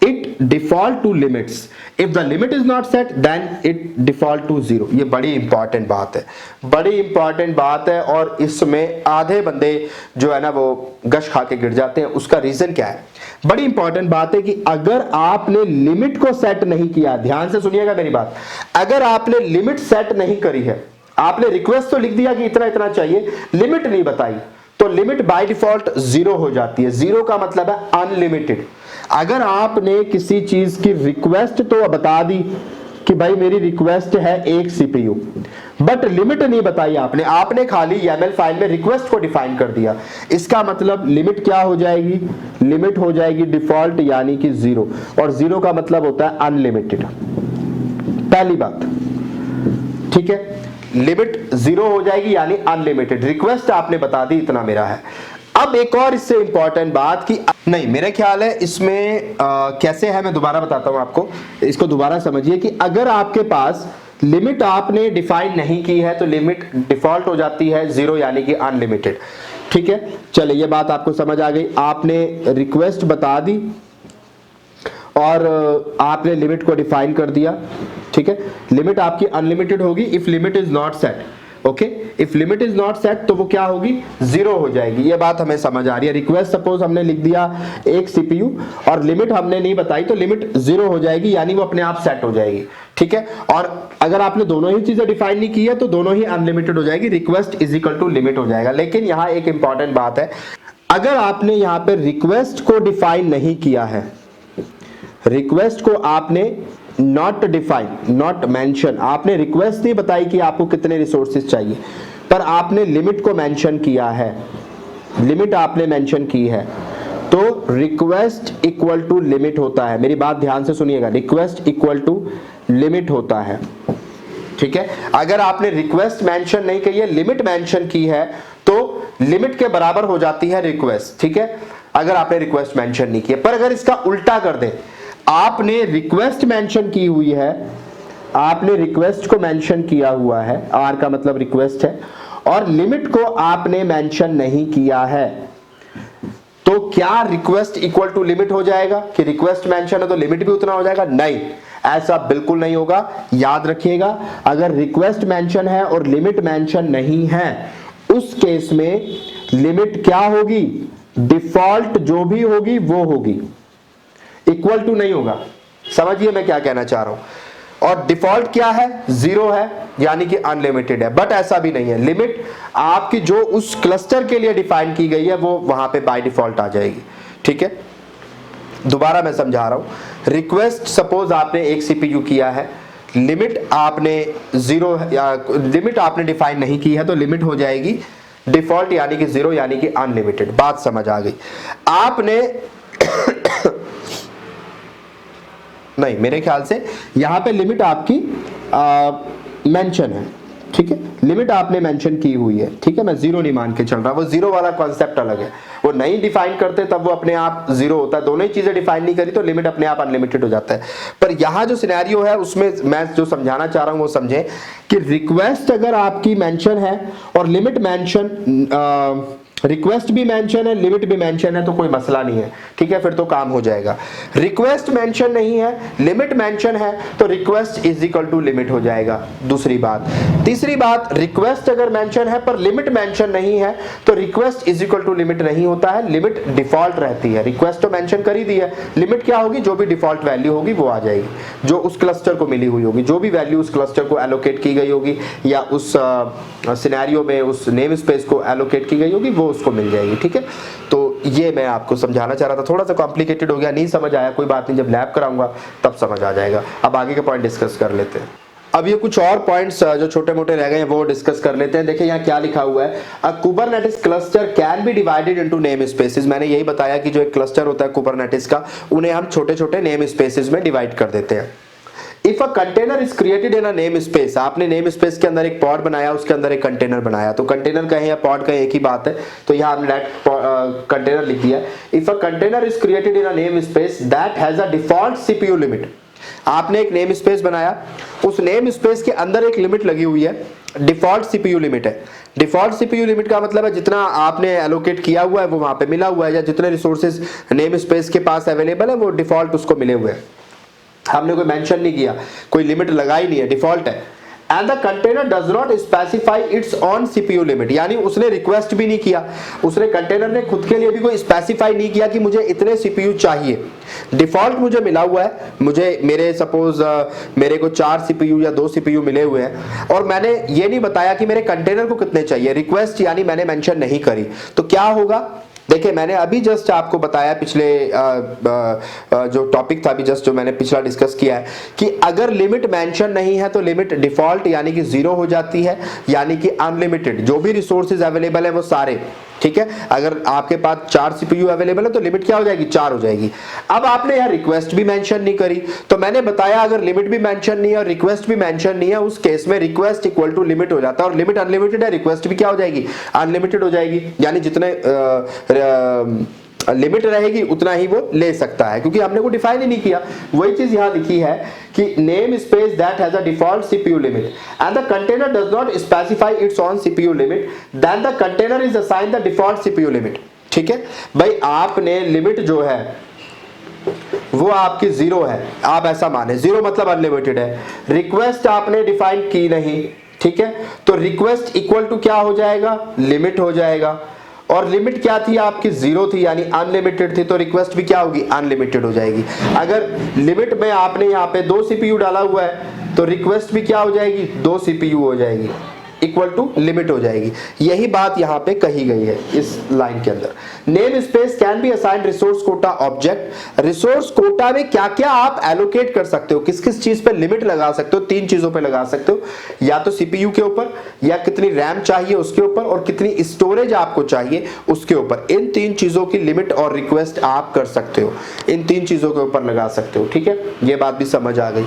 it default to limits. If the limit is not set, then it default to 0. ये बड़ी इंपॉर्टेंट बात है, बड़ी इंपॉर्टेंट बात है, और इसमें आधे बंदे जो है ना वो गश खा के गिर जाते हैं। उसका रीजन क्या है? बड़ी इंपॉर्टेंट बात है कि अगर आपने लिमिट को सेट नहीं किया, ध्यान से सुनिएगा मेरी बात, अगर आपने लिमिट सेट नहीं करी है, आपने रिक्वेस्ट तो लिख दिया कि इतना इतना चाहिए, लिमिट नहीं बताई, तो लिमिट बाय डिफॉल्ट 0 हो जाती है। 0 का मतलब है अनलिमिटेड। अगर आपने किसी चीज की रिक्वेस्ट तो बता दी कि भाई मेरी रिक्वेस्ट है 1 CPU, बट लिमिट नहीं बताई आपने खाली YAML फाइल में रिक्वेस्ट को डिफाइन कर दिया, इसका मतलब लिमिट क्या हो जाएगी? लिमिट हो जाएगी डिफॉल्ट यानी कि 0, और 0 का मतलब होता है अनलिमिटेड। पहली बात, ठीक है, लिमिट 0 हो जाएगी यानी अनलिमिटेड। रिक्वेस्ट आपने बता दी इतना मेरा है। अब एक और इससे इंपॉर्टेंट बात कि नहीं, मेरे ख्याल है इसमें कैसे है, मैं दोबारा बताता हूं आपको, इसको दोबारा समझिए कि अगर आपके पास लिमिट आपने डिफाइन नहीं की है तो लिमिट डिफॉल्ट हो जाती है 0 यानी कि अनलिमिटेड, ठीक है। चलिए ये बात आपको समझ आ गई। आपने रिक्वेस्ट बता दी और आपने लिमिट को डिफाइन कर दिया, ठीक है। लिमिट आपकी अनलिमिटेड होगी if limit is not set, okay. If limit is not set तो वो क्या होगी? 0 हो जाएगी। ये बात हमें समझ आ रही है। रिक्वेस्ट सपोज हमने लिख दिया 1 CPU और लिमिट हमने नहीं बताई तो लिमिट 0 हो जाएगी यानी वो अपने आप सेट हो जाएगी, ठीक है। और अगर आपने दोनों ही चीजें डिफाइन नहीं की है तो दोनों ही अनलिमिटेड हो जाएगी, request is equal to limit हो जाएगा। लेकिन यहां एक इंपॉर्टेंट बात है, अगर आपने यहां पर रिक्वेस्ट को डिफाइन नहीं किया है, रिक्वेस्ट को आपने नॉट डिफाइन, नॉट मेंशन, आपने रिक्वेस्ट नहीं बताई कि आपको कितने रिसोर्सेज चाहिए, पर आपने लिमिट को मेंशन किया है, लिमिट आपने मेंशन की है, तो रिक्वेस्ट इक्वल टू लिमिट होता है। मेरी बात ध्यान से सुनिएगा, रिक्वेस्ट इक्वल टू लिमिट होता है, ठीक है। अगर आपने रिक्वेस्ट मेंशन नहीं की है, लिमिट मेंशन की है, तो लिमिट के बराबर हो जाती है रिक्वेस्ट, ठीक है, अगर आपने रिक्वेस्ट मेंशन नहीं किया। पर अगर इसका उल्टा कर दें, आपने रिक्वेस्ट मेंशन की हुई है, आपने रिक्वेस्ट को मेंशन किया हुआ है, आर का मतलब रिक्वेस्ट है, और लिमिट को आपने मेंशन नहीं किया है, तो क्या रिक्वेस्ट इक्वल टू लिमिट हो जाएगा कि रिक्वेस्ट मेंशन है तो लिमिट भी उतना हो जाएगा? नहीं, ऐसा बिल्कुल नहीं होगा। याद रखिएगा, अगर रिक्वेस्ट मेंशन है और लिमिट मेंशन नहीं है, उस केस में लिमिट क्या होगी? डिफॉल्ट जो भी होगी वो होगी, इक्वल टू नहीं होगा। समझिए मैं क्या कहना चाह रहा हूं। और डिफॉल्ट क्या है? 0 है, यानी कि अनलिमिटेड है। बट ऐसा भी नहीं है, लिमिट आपकी जो उस क्लस्टर के लिए डिफाइन की गई है वो वहां पे बाय डिफॉल्ट आ जाएगी, ठीक है। दोबारा मैं समझा रहा हूं, रिक्वेस्ट सपोज आपने एक सीपीयू किया है, लिमिट आपने 0 या लिमिट आपने डिफाइन नहीं की है, तो लिमिट हो जाएगी डिफॉल्ट यानी कि 0 यानी कि अनलिमिटेड। बात समझ आ गई? आपने नहीं, मेरे ख्याल से यहां पे लिमिट आपकी मेंशन है, ठीक है, लिमिट आपने मेंशन की हुई है, ठीक है, मैं 0 नहीं मान के चल रहा, वो 0 वाला कॉन्सेप्ट अलग है, वो नहीं डिफाइन करते तब वो अपने आप 0 होता है, दोनों ही चीजें डिफाइन नहीं करी तो लिमिट अपने आप अनलिमिटेड हो जाता है। पर यहां जो सिनेरियो है उसमें मैं जो समझाना चाह रहा हूं वो समझें कि रिक्वेस्ट अगर आपकी मेंशन है और लिमिट मेंशन, रिक्वेस्ट भी मेंशन है, लिमिट भी मेंशन है, तो कोई मसला नहीं है, ठीक है, फिर तो काम हो जाएगा। रिक्वेस्ट मेंशन नहीं है, लिमिट मेंशन है, तो request is equal to limit हो जाएगा। दूसरी बात। तीसरी बात, रिक्वेस्ट अगर मेंशन है पर लिमिट मेंशन नहीं है, तो request is equal to limit नहीं होता है, लिमिट डिफॉल्ट रहती है। रिक्वेस्ट तो मेंशन कर ही दी है, लिमिट क्या होगी? जो भी डिफॉल्ट वैल्यू होगी वो आ जाएगी, जो उस क्लस्टर को मिली हुई होगी, जो भी वैल्यू उस क्लस्टर को एलोकेट की गई होगी या उस सिनेरियो में उस नेम स्पेस को एलोकेट की गई होगी, वो उसको मिल जाएगी, ठीक है। तो ये मैं आपको समझाना चाह रहा था, थोड़ा सा कॉम्प्लिकेटेड हो गया, नहीं समझ आया, कोई बात नहीं, जब लैब कराऊंगा तब समझ आ जाएगा। अब आगे के पॉइंट डिस्कस कर लेते हैं। अब ये कुछ और पॉइंट्स जो छोटे मोटे रह गए हैं वो डिस्कस कर लेते हैं। देखिए यहाँ क्या लिखा हुआ है, a Kubernetes cluster can be divided into name spaces. मैंने यही बताया कि जो एक क्लस्टर होता है कुबरनेटिस का, उन्हें हम छोटे छोटे नेम स्पेसेस में डिवाइड कर देते हैं। If a container is created in a name space, आपने नेम स्पेस के अंदर एक पॉड बनाया, उसके अंदर एक कंटेनर बनाया, तो कंटेनर कहें या पॉड कहें एक ही बात है, तो यहां हमने कंटेनर लिख दिया। If a container is created in a name space that has a default CPU limit, आपने एक नेम स्पेस बनाया, उस नेम स्पेस के अंदर एक लिमिट लगी हुई है, डिफॉल्ट सीपीयू लिमिट है। डिफॉल्ट सीपीयू लिमिट का मतलब है जितना आपने एलोकेट किया हुआ है वो वहां पे मिला हुआ है, या जितने रिसोर्सेज नेम स्पेस के पास अवेलेबल है वो डिफॉल्ट उसको मिले हुए हैं, हमने कोई मेंशन नहीं किया, कोई लिमिट लगाई नहीं है, डिफॉल्ट है। And the container does not specify its own CPU limit, यानी उसने रिक्वेस्ट भी नहीं किया, उसने कंटेनर ने खुद के लिए भी कोई स्पेसिफाई नहीं किया कि मुझे इतने सीपीयू चाहिए, डिफॉल्ट मुझे मिला हुआ है, मुझे मेरे सपोज मेरे को 4 सीपीयू या 2 सीपीयू मिले हुए हैं, और मैंने ये नहीं बताया कि मेरे कंटेनर को कितने चाहिए, रिक्वेस्ट यानी मैंने मेंशन नहीं करी, तो क्या होगा? देखिए मैंने अभी जस्ट आपको बताया, पिछले जो टॉपिक था अभी जस्ट जो मैंने पिछला डिस्कस किया है, कि अगर लिमिट मेंशन नहीं है तो लिमिट डिफॉल्ट यानी कि 0 हो जाती है, यानी कि अनलिमिटेड जो भी रिसोर्सेज अवेलेबल है वो सारे, ठीक है। अगर आपके पास 4 सीपीयू अवेलेबल है तो लिमिट क्या हो जाएगी? 4 हो जाएगी। अब आपने यहाँ रिक्वेस्ट भी मेंशन नहीं करी, तो मैंने बताया अगर लिमिट भी मेंशन नहीं है और रिक्वेस्ट भी मेंशन नहीं है, उस केस में रिक्वेस्ट इक्वल टू लिमिट हो जाता है, और लिमिट अनलिमिटेड है, रिक्वेस्ट भी क्या हो जाएगी? अनलिमिटेड हो जाएगी, यानी जितने लिमिट रहेगी उतना ही वो ले सकता है, क्योंकि हमने को डिफाइन ही नहीं किया। वही चीज यहां लिखी है कि name space that has a default CPU limit and the container does not specify its own CPU limit, then the container is assigned the default CPU limit, ठीक है। भाई आपने लिमिट जो है वो आपकी 0 है, आप ऐसा माने 0 मतलब अनलिमिटेड है, रिक्वेस्ट आपने डिफाइन की नहीं, ठीक है, तो रिक्वेस्ट इक्वल टू क्या हो जाएगा? लिमिट हो जाएगा, और लिमिट क्या थी आपकी? 0 थी, यानी अनलिमिटेड थी, तो रिक्वेस्ट भी क्या होगी? अनलिमिटेड हो जाएगी। अगर लिमिट में आपने यहाँ पे 2 सीपीयू डाला हुआ है तो रिक्वेस्ट भी क्या हो जाएगी? 2 सीपीयू हो जाएगी, इक्वल टू लिमिट हो जाएगी। यही बात यहाँ पे कही गई है इस लाइन के अंदर। Name space can be assigned resource quota object, resource quota में क्या क्या आप एलोकेट कर सकते हो, किस किस चीज पे लिमिट लगा सकते हो? 3 चीजों पे लगा सकते हो, या तो सीपीयू के ऊपर, या कितनी रैम चाहिए उसके ऊपर, और कितनी स्टोरेज आपको चाहिए उसके ऊपर। इन 3 चीजों की लिमिट और रिक्वेस्ट आप कर सकते हो, इन 3 चीजों के ऊपर लगा सकते हो, ठीक है। ये बात भी समझ आ गई।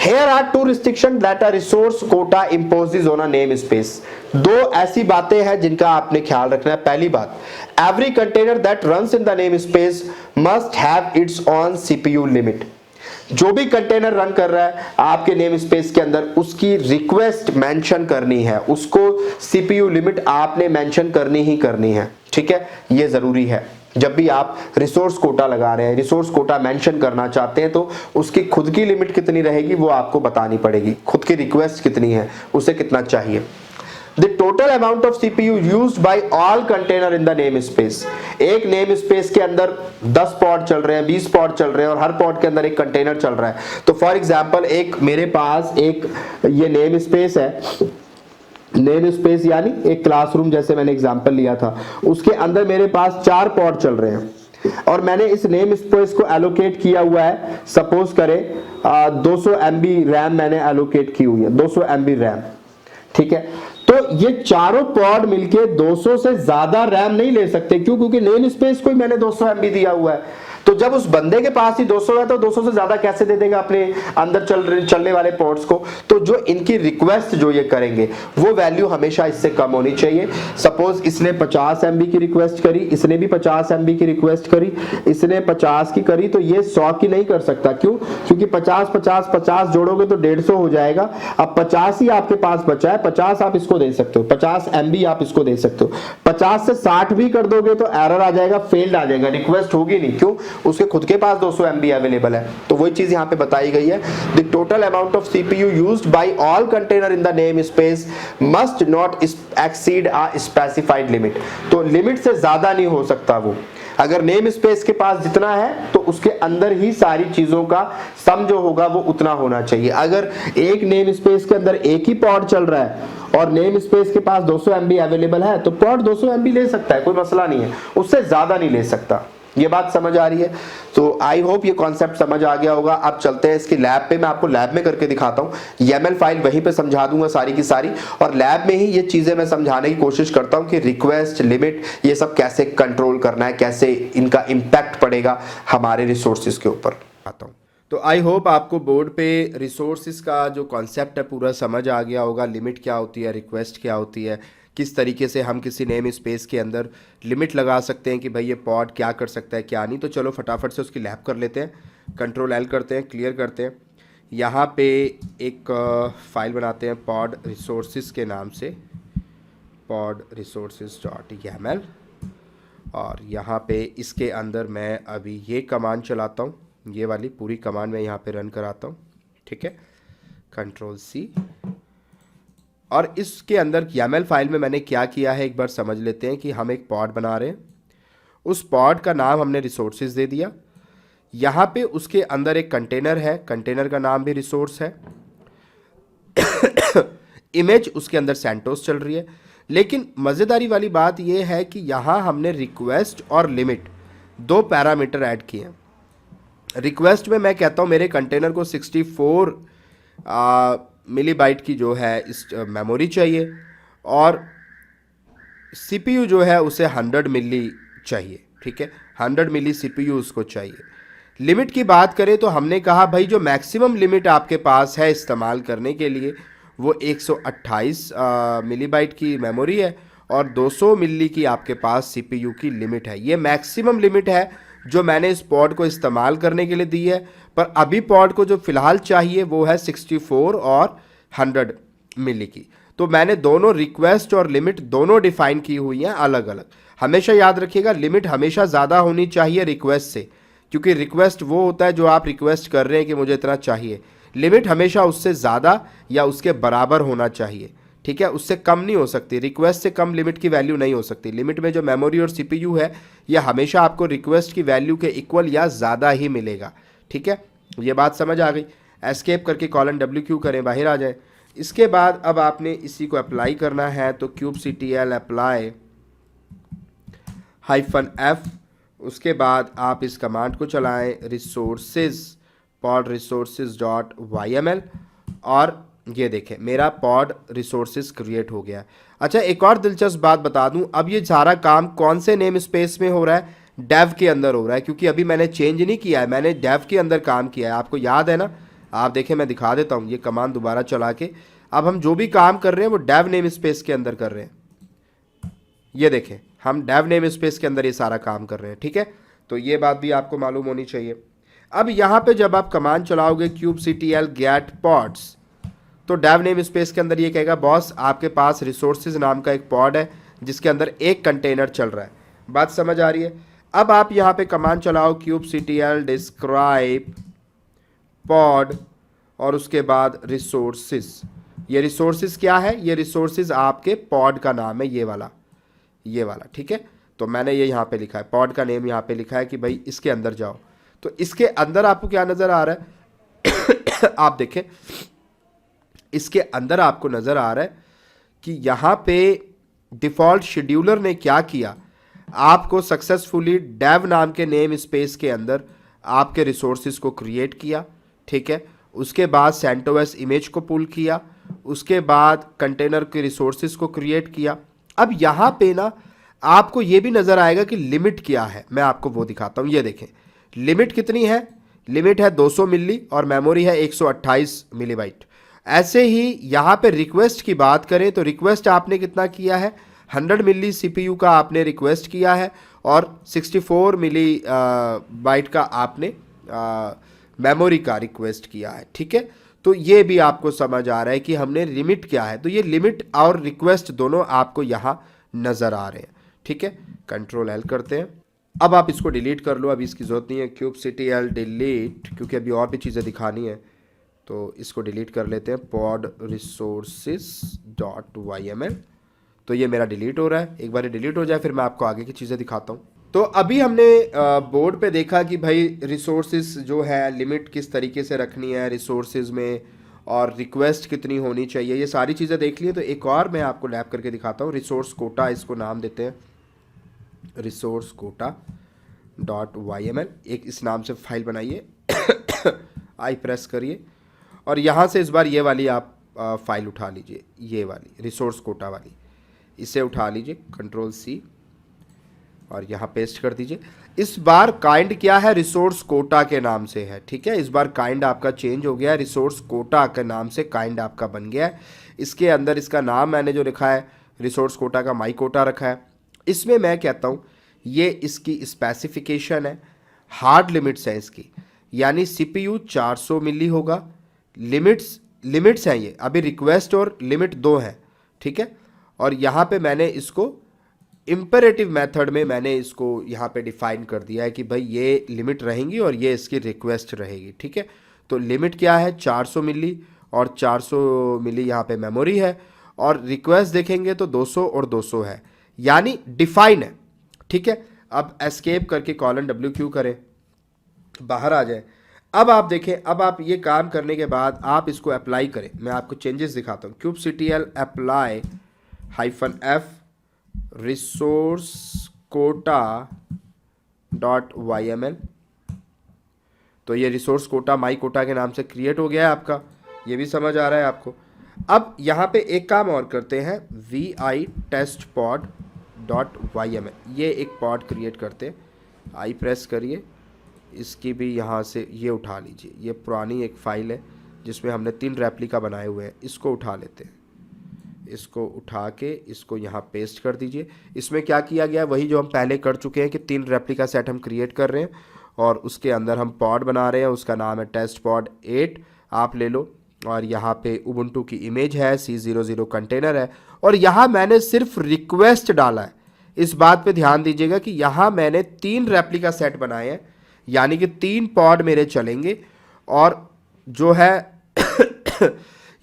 Here are two restrictions that a resource quota imposes on a namespace. दो ऐसी बातें हैं जिनका आपने ख्याल रखना है। पहली बात, every container that runs in the namespace must have its own CPU limit. जो भी कंटेनर रन कर रहा है आपके नेम स्पेस के अंदर, उसकी रिक्वेस्ट मेंशन करनी है, उसको सीपीयू लिमिट आपने मेंशन करनी ही करनी है। ठीक है, ये जरूरी है। जब भी आप रिसोर्स कोटा लगा रहे हैं, रिसोर्स कोटा मेंशन करना चाहते हैं, तो उसकी खुद की लिमिट कितनी रहेगी वो आपको बतानी पड़ेगी। खुद की रिक्वेस्ट कितनी है, उसे कितना चाहिए। The total amount of CPU used by all container in the namespace. एक नेम स्पेस के अंदर 10 पॉड चल रहे हैं, 20 पॉड चल रहे हैं और हर पॉड के अंदर एक कंटेनर चल रहा है। तो फॉर एग्जांपल एक मेरे पास एक ये नेम स्पेस है, नेम स्पेस यानी एक क्लासरूम जैसे मैंने एग्जांपल लिया था, उसके अंदर मेरे पास 4 पॉड चल रहे हैं और मैंने इस नेम स्पेस को एलोकेट किया हुआ है। सपोज करें 200 MB रैम मैंने एलोकेट की हुई है, 200 MB रैम। ठीक है, तो ये चारों पॉड मिलके 200 से ज्यादा रैम नहीं ले सकते। क्यों? क्योंकि नेम स्पेस को ही मैंने 200 MB दिया हुआ है। तो जब उस बंदे के पास ही 200 है तो 200 से ज्यादा कैसे दे देगा अपने अंदर चलने वाले पॉड्स को। तो जो इनकी रिक्वेस्ट जो ये करेंगे वो वैल्यू हमेशा इससे कम होनी चाहिए। सपोज इसने 50 MB की रिक्वेस्ट करी, इसने भी 50 MB की रिक्वेस्ट करी, इसने 50 की करी, तो ये 100 की नहीं कर सकता। क्यों? क्योंकि 50 50 50 जोड़ोगे तो 150 हो जाएगा। अब 50 ही आपके पास बचा है, 50 आप इसको दे सकते हो, 50 MB आप इसको दे सकते हो। 50 से 60 भी कर दोगे तो एरर आ जाएगा, फेल्ड आ जाएगा, रिक्वेस्ट होगी नहीं। क्यों? उसके खुद के पास 200 MB अवेलेबल है। तो वही चीज यहां पे बताई गई है। The total amount of CPU used by all container in the name space must not exceed a specified limit. तो लिमिट से ज्यादा नहीं हो सकता वो। अगर नेम स्पेस के पास जितना है तो उसके अंदर ही सारी चीजों का सम जो होगा वो उतना होना चाहिए। अगर एक नेम स्पेस के अंदर एक ही पॉड चल रहा है और नेम स्पेस के पास 200 MB अवेलेबल है तो पॉड 200 MB ले सकता है, कोई मसला नहीं है, उससे ज्यादा नहीं ले सकता। ये बात समझ आ रही है? तो आई होप ये कॉन्सेप्ट समझ आ गया होगा। अब चलते हैं इसकी लैब पे, मैं आपको लैब में करके दिखाता हूँ। YAML फाइल वहीं पे समझा दूंगा सारी की सारी, और लैब में ही ये चीजें मैं समझाने की कोशिश करता हूँ कि रिक्वेस्ट, लिमिट, ये सब कैसे कंट्रोल करना है, कैसे इनका इम्पैक्ट पड़ेगा हमारे रिसोर्सेज के ऊपर। आता हूँ। तो आई होप आपको बोर्ड पे रिसोर्सेज का जो कॉन्सेप्ट है पूरा समझ आ गया होगा। लिमिट क्या होती है, रिक्वेस्ट क्या होती है, किस तरीके से हम किसी नेम स्पेस के अंदर लिमिट लगा सकते हैं कि भाई ये पॉड क्या कर सकता है क्या नहीं। तो चलो फटाफट से उसकी लैब कर लेते हैं। कंट्रोल L करते हैं, क्लियर करते हैं। यहाँ पे एक फाइल बनाते हैं पॉड रिसोर्सेज के नाम से, podresources.yaml, और यहाँ पे इसके अंदर मैं अभी ये कमांड चलाता हूँ, ये वाली पूरी कमांड मैं यहाँ पे रन कराता हूँ। ठीक है, कंट्रोल C। और इसके अंदर YAML फाइल में मैंने क्या किया है एक बार समझ लेते हैं कि हम एक पॉड बना रहे हैं, उस पॉड का नाम हमने रिसोर्सेज दे दिया। यहाँ पे उसके अंदर एक कंटेनर है, कंटेनर का नाम भी रिसोर्स है। इमेज उसके अंदर सैंटोस चल रही है। लेकिन मज़ेदारी वाली बात यह है कि यहाँ हमने रिक्वेस्ट और लिमिट दो पैरामीटर ऐड किए हैं। रिक्वेस्ट में मैं कहता हूँ मेरे कंटेनर को 64 मिलीबाइट की जो है इस मेमोरी चाहिए, और CPU जो है उसे 100 मिली चाहिए। ठीक है, 100 मिली CPU उसको चाहिए। लिमिट की बात करें तो हमने कहा भाई जो मैक्सिमम लिमिट आपके पास है इस्तेमाल करने के लिए वो 128 मिलीबाइट की मेमोरी है और 200 मिली की आपके पास CPU की लिमिट है। ये मैक्सिमम लिमिट है जो मैंने इस पॉड को इस्तेमाल करने के लिए दी है। पर अभी पॉड को जो फ़िलहाल चाहिए वो है 64 और 100 मिली की। तो मैंने दोनों रिक्वेस्ट और लिमिट दोनों डिफाइन की हुई हैं अलग अलग। हमेशा याद रखिएगा लिमिट हमेशा ज़्यादा होनी चाहिए रिक्वेस्ट से, क्योंकि रिक्वेस्ट वो होता है जो आप रिक्वेस्ट कर रहे हैं कि मुझे इतना चाहिए। लिमिट हमेशा उससे ज़्यादा या उसके बराबर होना चाहिए। ठीक है, उससे कम नहीं हो सकती। रिक्वेस्ट से कम लिमिट की वैल्यू नहीं हो सकती। लिमिट में जो मेमोरी और CPU है यह हमेशा आपको रिक्वेस्ट की वैल्यू के इक्वल या ज़्यादा ही मिलेगा। ठीक है, ये बात समझ आ गई। एस्केप करके कॉलन WQ करें, बाहर आ जाए। इसके बाद अब आपने इसी को अप्लाई करना है, तो kubectl अप्लाई -f, उसके बाद आप इस कमांड को चलाएं रिसोर्सेज podresources.yml, और ये देखें मेरा पॉड रिसोर्सेज क्रिएट हो गया। अच्छा, एक और दिलचस्प बात बता दूं, अब ये सारा काम कौन से नेम स्पेस में हो रहा है? डेव के अंदर हो रहा है, क्योंकि अभी मैंने चेंज नहीं किया है, मैंने डेव के अंदर काम किया है। आपको याद है ना, आप देखें मैं दिखा देता हूँ, ये कमांड दोबारा चला के अब हम जो भी काम कर रहे हैं वो डेव नेम स्पेस के अंदर कर रहे हैं। ये देखें हम डेव नेम स्पेस के अंदर ये सारा काम कर रहे हैं, ठीक है। तो ये बात भी आपको मालूम होनी चाहिए। अब यहाँ पे जब आप कमांड चलाओगे kubectl get pods, तो डेव नेम स्पेस के अंदर ये कहेगा बॉस आपके पास रिसोर्सेज नाम का एक पॉड है जिसके अंदर एक कंटेनर चल रहा है। बात समझ आ रही है। अब आप यहाँ पे कमांड चलाओ kubectl describe pod और उसके बाद रिसोर्सेज। ये रिसोर्सेज क्या है? ये रिसोर्सेज आपके पॉड का नाम है, ये वाला, ठीक है। तो मैंने ये यहाँ पे लिखा है, पॉड का नेम यहाँ पे लिखा है कि भाई इसके अंदर जाओ। तो इसके अंदर आपको क्या नज़र आ रहा है? आप देखें इसके अंदर आपको नज़र आ रहा है कि यहाँ पे डिफ़ॉल्ट शेड्यूलर ने क्या किया, आपको सक्सेसफुली डेव नाम के नेम स्पेस के अंदर आपके रिसोर्सेज को क्रिएट किया, ठीक है। उसके बाद सेंटोस इमेज को पुल किया, उसके बाद कंटेनर के रिसोर्सेज को क्रिएट किया। अब यहाँ पे ना आपको ये भी नज़र आएगा कि लिमिट क्या है, मैं आपको वो दिखाता हूँ। ये देखें लिमिट कितनी है, लिमिट है 200 मिली और मेमोरी है 128 मिलीबाइट। ऐसे ही यहाँ पे रिक्वेस्ट की बात करें तो रिक्वेस्ट आपने कितना किया है, 100 मिली सीपीयू का आपने रिक्वेस्ट किया है और 64 मिली बाइट का आपने मेमोरी का रिक्वेस्ट किया है, ठीक है। तो ये भी आपको समझ आ रहा है कि हमने लिमिट क्या है। तो ये लिमिट और रिक्वेस्ट दोनों आपको यहाँ नज़र आ रहे हैं, ठीक है। कंट्रोल एल करते हैं। अब आप इसको डिलीट कर लो, अभी इसकी ज़रूरत नहीं है। kubectl डिलीट, क्योंकि अभी और भी चीज़ें दिखानी है तो इसको डिलीट कर लेते हैं। pod resources.yml, तो ये मेरा डिलीट हो रहा है। एक बार ये डिलीट हो जाए फिर मैं आपको आगे की चीज़ें दिखाता हूँ। तो अभी हमने बोर्ड पे देखा कि भाई रिसोर्सेज जो है लिमिट किस तरीके से रखनी है रिसोर्सेज में और रिक्वेस्ट कितनी होनी चाहिए, ये सारी चीज़ें देख ली। तो एक और मैं आपको लैब करके दिखाता हूँ। रिसोर्स कोटा इसको नाम देते हैं, रिसोर्स कोटा .yml। एक इस नाम से फाइल बनाइए, आई प्रेस करिए और यहाँ से इस बार ये वाली आप फाइल उठा लीजिए, ये वाली रिसोर्स कोटा वाली, इसे उठा लीजिए, कंट्रोल सी और यहाँ पेस्ट कर दीजिए। इस बार काइंड क्या है, रिसोर्स कोटा के नाम से है, ठीक है। इस बार काइंड आपका चेंज हो गया है, रिसोर्स कोटा के नाम से काइंड आपका बन गया है। इसके अंदर इसका नाम मैंने जो लिखा है रिसोर्स कोटा का माई कोटा रखा है। इसमें मैं कहता हूँ ये इसकी स्पेसिफिकेशन है, हार्ड लिमिट्स है इसकी, यानी सीपीयू 400 मिली होगा। लिमिट्स हैं ये, अभी रिक्वेस्ट और लिमिट दो हैं, ठीक है। और यहाँ पे मैंने इसको इम्पेरेटिव मेथड में मैंने इसको यहाँ पे डिफाइन कर दिया है कि भाई ये लिमिट रहेंगी और ये इसकी रिक्वेस्ट रहेगी, ठीक है। तो लिमिट क्या है 400 मिली और 400 मिली यहाँ पे मेमोरी है और रिक्वेस्ट देखेंगे तो 200 और 200 है, यानी डिफाइन है, ठीक है। अब एस्केप करके कॉलन WQ करें, बाहर आ जाए। अब आप देखें, अब आप ये काम करने के बाद आप इसको अप्लाई करें। मैं आपको चेंजेस दिखाता हूँ। kubectl apply -f resource quota .yml, तो ये रिसोर्स कोटा माई कोटा के नाम से क्रिएट हो गया है आपका, ये भी समझ आ रहा है आपको। अब यहाँ पे एक काम और करते हैं, vi testpod.yml, ये एक पॉड क्रिएट करते हैं। आई प्रेस करिए, इसकी भी यहाँ से ये उठा लीजिए, ये पुरानी एक फ़ाइल है जिसमें हमने 3 रेप्लिका बनाए हुए हैं, इसको उठा लेते हैं। इसको उठा के इसको यहाँ पेस्ट कर दीजिए। इसमें क्या किया गया है वही जो हम पहले कर चुके हैं कि 3 रेप्लिका सेट हम क्रिएट कर रहे हैं और उसके अंदर हम पॉड बना रहे हैं, उसका नाम है टेस्टपॉड 8, आप ले लो। और यहाँ पे उबुंटू की इमेज है, C00 कंटेनर है और यहाँ मैंने सिर्फ रिक्वेस्ट डाला है। इस बात पे ध्यान दीजिएगा कि यहाँ मैंने 3 रेप्लिका सेट बनाए हैं, यानी कि 3 पॉड मेरे चलेंगे। और जो है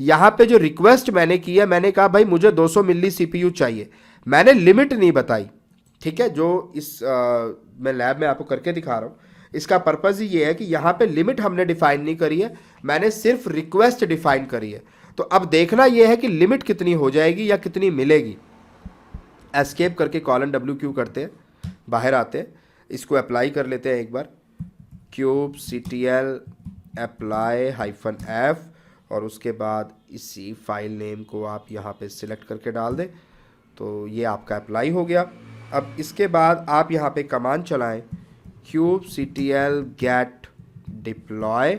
यहाँ पे जो रिक्वेस्ट मैंने की है, मैंने कहा भाई मुझे 200 मिली सीपीयू चाहिए, मैंने लिमिट नहीं बताई, ठीक है। जो इस मैं लैब में आपको करके दिखा रहा हूँ, इसका पर्पज़ ही ये है कि यहाँ पे लिमिट हमने डिफाइन नहीं करी है, मैंने सिर्फ रिक्वेस्ट डिफाइन करी है। तो अब देखना यह है कि लिमिट कितनी हो जाएगी या कितनी मिलेगी। एस्केप करके कॉलन WQ करते हैं, बाहर आते हैं, इसको अप्लाई कर लेते हैं एक बार। kubectl apply -f और उसके बाद इसी फाइल नेम को आप यहाँ पे सिलेक्ट करके डाल दें, तो ये आपका अप्लाई हो गया। अब इसके बाद आप यहाँ पे कमांड चलाएं kubectl get deploy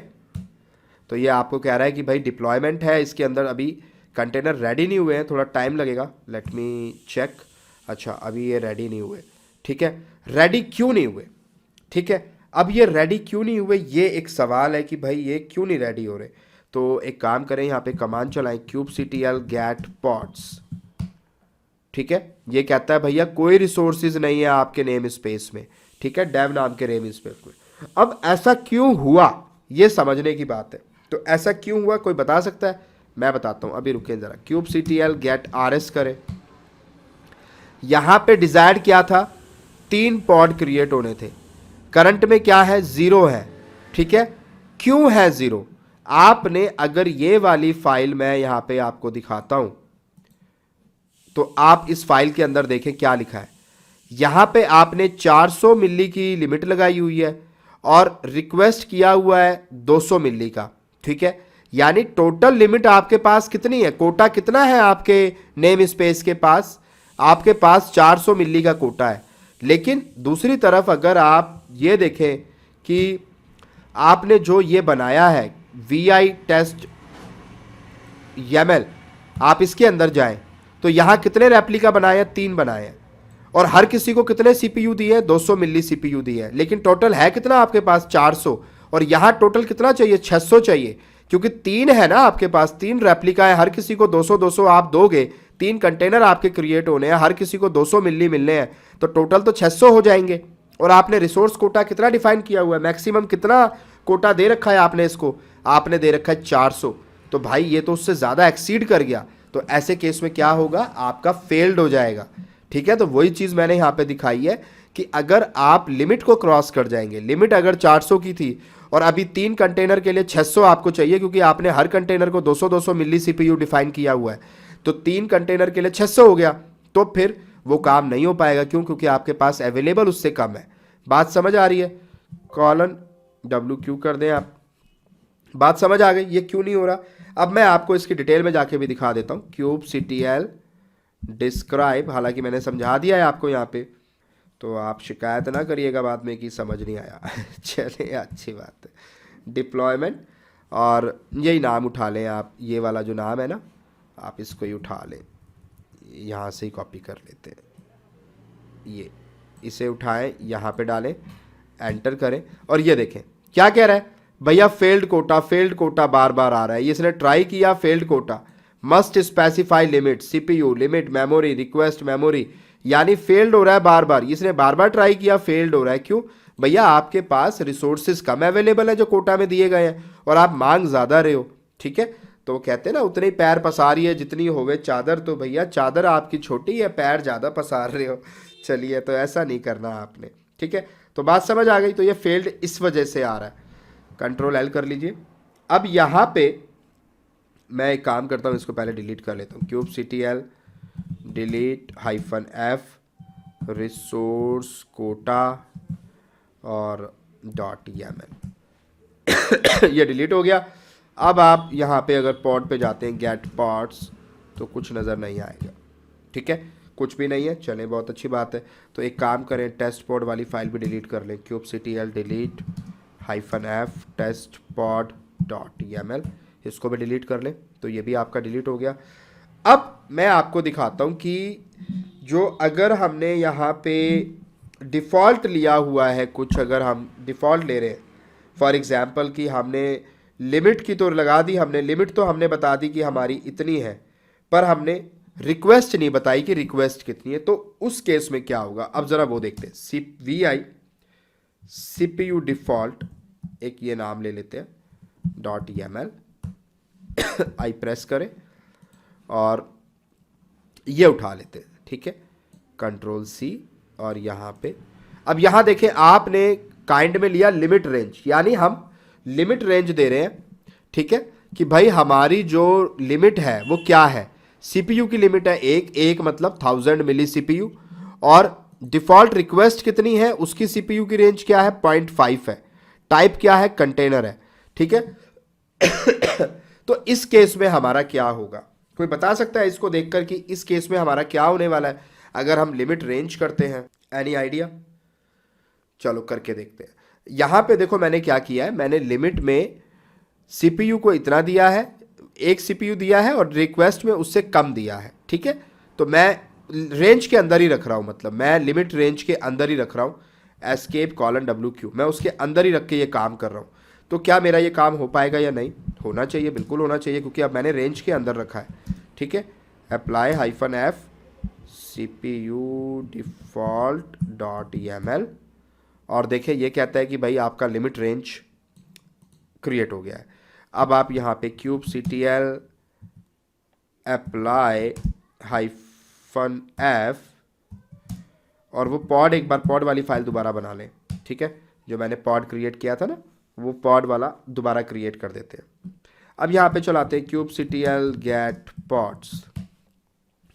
तो ये आपको कह रहा है कि भाई डिप्लॉयमेंट है, इसके अंदर अभी कंटेनर रेडी नहीं हुए हैं, थोड़ा टाइम लगेगा। Let me check. अच्छा, अभी ये रेडी नहीं हुए, ठीक है। रेडी क्यों नहीं हुए, ठीक है। अब ये रेडी क्यों नहीं हुए, ये एक सवाल है कि भाई ये क्यों नहीं रेडी हो रहे। तो एक काम करें, यहाँ पे कमांड चलाएं kubectl get pods, ठीक है। ये कहता है भैया कोई रिसोर्सेज नहीं है आपके नेम स्पेस में, ठीक है, डेव नाम के नेम स्पेस में। अब ऐसा क्यों हुआ, ये समझने की बात है। तो ऐसा क्यों हुआ, कोई बता सकता है? मैं बताता हूं, अभी रुकें जरा। kubectl get rs करें। यहां पे डिजायर्ड क्या था, 3 पॉड क्रिएट होने थे। करंट में क्या है, 0 है, ठीक है। क्यों है 0? आपने अगर ये वाली फाइल मैं यहां पे आपको दिखाता हूं, तो आप इस फाइल के अंदर देखें क्या लिखा है। यहां पे आपने 400 मिली की लिमिट लगाई हुई है और रिक्वेस्ट किया हुआ है 200 मिली का, ठीक है। यानी टोटल लिमिट आपके पास कितनी है, कोटा कितना है आपके नेम स्पेस के पास? आपके पास 400 मिली का कोटा है। लेकिन दूसरी तरफ अगर आप ये देखें कि आपने जो ये बनाया है vi टेस्ट YAML, आप इसके अंदर जाएं तो यहां कितने रेप्लिका बनाए हैं, 3 बनाए हैं। और हर किसी को कितने सीपीयू दिए हैं, 200 मिली सीपीयू दिए हैं। लेकिन टोटल है कितना आपके पास, 400। और यहां टोटल कितना चाहिए, 600 चाहिए, क्योंकि 3 है ना आपके पास, 3 रेप्लिका है। हर किसी को 200 200 आप दोगे, 3 कंटेनर आपके क्रिएट होने हैं, हर किसी को 200 मिली मिलने हैं, तो टोटल तो 600 हो जाएंगे। और आपने रिसोर्स कोटा कितना डिफाइन किया हुआ है, मैक्सिमम कितना कोटा दे रखा है आपने इसको, आपने दे रखा है 400। तो भाई ये तो उससे ज़्यादा एक्सीड कर गया। तो ऐसे केस में क्या होगा, आपका फेल्ड हो जाएगा, ठीक है। तो वही चीज़ मैंने यहाँ पे दिखाई है कि अगर आप लिमिट को क्रॉस कर जाएंगे, लिमिट अगर 400 की थी और अभी 3 कंटेनर के लिए 600 आपको चाहिए, क्योंकि आपने हर कंटेनर को 200 200 मिली सीपीयू डिफाइन किया हुआ है, तो 3 कंटेनर के लिए 600 हो गया, तो फिर वो काम नहीं हो पाएगा। क्यों? क्योंकि आपके पास अवेलेबल उससे कम है। बात समझ आ रही है? कॉलन WQ कर दें आप, बात समझ आ गई ये क्यों नहीं हो रहा। अब मैं आपको इसकी डिटेल में जाके भी दिखा देता हूँ। kubectl डिस्क्राइब, हालांकि मैंने समझा दिया है आपको यहाँ पे, तो आप शिकायत ना करिएगा बाद में कि समझ नहीं आया। चलिए, अच्छी बात है। डिप्लॉयमेंट, और यही नाम उठा लें आप, ये वाला जो नाम है ना, आप इसको ही उठा लें, यहाँ से ही कॉपी कर लेते हैं। ये इसे उठाएं, यहाँ पे डालें, एंटर करें, और ये देखें क्या कह रहा है भैया, फेल्ड कोटा बार बार आ रहा है। इसने ट्राई किया, failed quota, must specify limit, CPU limit, memory request memory, यानी फेल्ड हो रहा है बार बार। इसने बार बार ट्राई किया, फेल्ड हो रहा है। क्यों भैया? आपके पास रिसोर्सेज कम अवेलेबल है जो कोटा में दिए गए हैं, और आप मांग ज़्यादा रहे हो, ठीक है। तो कहते हैं ना, उतने ही पैर पसारी है जितनी होवे चादर। तो भैया चादर आपकी छोटी है, पैर ज़्यादा पसार रहे हो। चलिए, तो ऐसा नहीं करना आपने, ठीक है। तो बात समझ आ गई। तो ये फेल्ड इस वजह से आ रहा है। कंट्रोल L कर लीजिए। अब यहाँ पे मैं एक काम करता हूँ, इसको पहले डिलीट कर लेता हूँ। kubectl delete -f resource quota और .yaml। ये डिलीट हो गया। अब आप यहाँ पे अगर पॉड पे जाते हैं, गेट पॉड्स, तो कुछ नज़र नहीं आएगा, ठीक है, कुछ भी नहीं है। चलें, बहुत अच्छी बात है। तो एक काम करें, टेस्ट पॉड वाली फाइल भी डिलीट कर लें। kubectl डिलीट -f testpod.yaml, इसको भी डिलीट कर लें, तो ये भी आपका डिलीट हो गया। अब मैं आपको दिखाता हूँ कि जो अगर हमने यहाँ पे डिफ़ॉल्ट लिया हुआ है कुछ, अगर हम डिफ़ॉल्ट ले रहे हैं, फॉर एग्ज़ाम्पल कि हमने लिमिट की तो लगा दी, हमने लिमिट तो हमने बता दी कि हमारी इतनी है, पर हमने रिक्वेस्ट नहीं बताई कि रिक्वेस्ट कितनी है। तो उस केस में क्या होगा, अब ज़रा वो देखते हैं। vi CPU डिफ़ॉल्ट, एक ये नाम ले लेते हैं .yaml, आई प्रेस करें और ये उठा लेते हैं, ठीक है, कंट्रोल C, और यहाँ पे अब यहाँ देखें, आपने काइंड में लिया लिमिट रेंज, यानी हम लिमिट रेंज दे रहे हैं, ठीक है, कि भाई हमारी जो लिमिट है वो क्या है। CPU की लिमिट है 1 मतलब 1000 मिली CPU, और डिफ़ॉल्ट रिक्वेस्ट कितनी है, उसकी CPU की रेंज क्या है, 0.5 है, टाइप क्या है, कंटेनर है, ठीक है। तो इस केस में हमारा क्या होगा, कोई बता सकता है इसको देखकर कि इस केस में हमारा क्या होने वाला है अगर हम लिमिट रेंज करते हैं? Any idea? चलो करके देखते हैं। यहां पे देखो मैंने क्या किया है, मैंने लिमिट में सीपीयू को इतना दिया है, एक सीपीयू दिया है और रिक्वेस्ट में उससे कम दिया है, ठीक है। तो मैं रेंज के अंदर ही रख रहा हूँ, मतलब मैं लिमिट रेंज के अंदर ही रख रहा हूँ, एस्केप कॉलन WQ, मैं उसके अंदर ही रख के ये काम कर रहा हूँ। तो क्या मेरा ये काम हो पाएगा या नहीं? होना चाहिए, बिल्कुल होना चाहिए, क्योंकि अब मैंने रेंज के अंदर रखा है, ठीक है। अप्लाई -f CPU default.yaml और देखिए ये कहता है कि भाई आपका लिमिट रेंज क्रिएट हो गया है। अब आप यहाँ पे kubectl apply -f और वो पॉड, एक बार पॉड वाली फाइल दोबारा बना लें, ठीक है। जो मैंने पॉड क्रिएट किया था ना, वो पॉड वाला दोबारा क्रिएट कर देते हैं। अब यहाँ पे चलाते हैं kubectl get pods,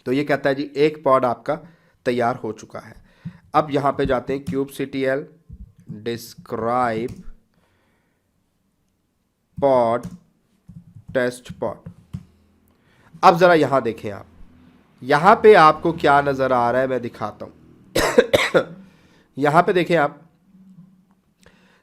तो ये कहता है जी एक पॉड आपका तैयार हो चुका है। अब यहाँ पे जाते हैं kubectl describe pod test pod। अब ज़रा यहाँ देखें आप, यहाँ पे आपको क्या नज़र आ रहा है मैं दिखाता हूँ। यहाँ पे देखें आप,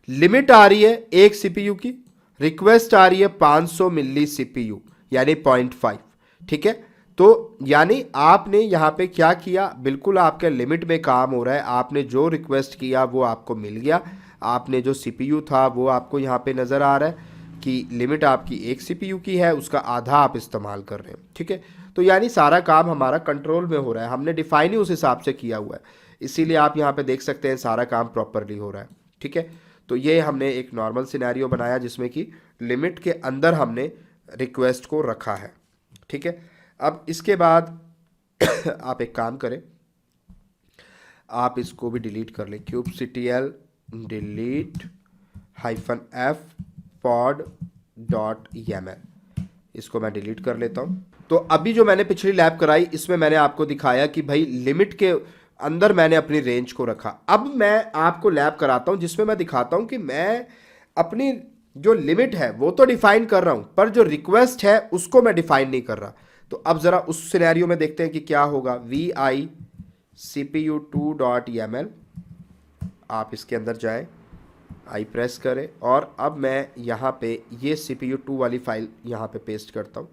लिमिट आ रही है 1 CPU की, रिक्वेस्ट आ रही है 500 मिली CPU यानी 0.5, ठीक है। तो यानी आपने यहाँ पे क्या किया, बिल्कुल आपके लिमिट में काम हो रहा है। आपने जो रिक्वेस्ट किया वो आपको मिल गया, आपने जो CPU था वो आपको यहाँ पे नज़र आ रहा है कि लिमिट आपकी 1 CPU की है, उसका आधा आप इस्तेमाल कर रहे हैं, ठीक है। तो यानी सारा काम हमारा कंट्रोल में हो रहा है, हमने डिफाइन ही उस हिसाब से किया हुआ है, इसीलिए आप यहाँ पे देख सकते हैं सारा काम प्रॉपरली हो रहा है, ठीक है। तो ये हमने एक नॉर्मल सिनेरियो बनाया जिसमें कि लिमिट के अंदर हमने रिक्वेस्ट को रखा है, ठीक है। अब इसके बाद आप एक काम करें, आप इसको भी डिलीट कर लें, kubectl delete -f pod.yaml, इसको मैं डिलीट कर लेता हूं। तो अभी जो मैंने पिछली लैब कराई इसमें मैंने आपको दिखाया कि भाई लिमिट के अंदर मैंने अपनी रेंज को रखा। अब मैं आपको लैब कराता हूं जिसमें मैं दिखाता हूं कि मैं अपनी जो लिमिट है वो तो डिफाइन कर रहा हूं, पर जो रिक्वेस्ट है उसको मैं डिफाइन नहीं कर रहा। तो अब ज़रा उस सिनेरियो में देखते हैं कि क्या होगा। vi cpu2.yaml, आप इसके अंदर जाएं, आई प्रेस करें और अब मैं यहाँ पे ये CPU2 वाली फाइल यहाँ पे पेस्ट करता हूँ।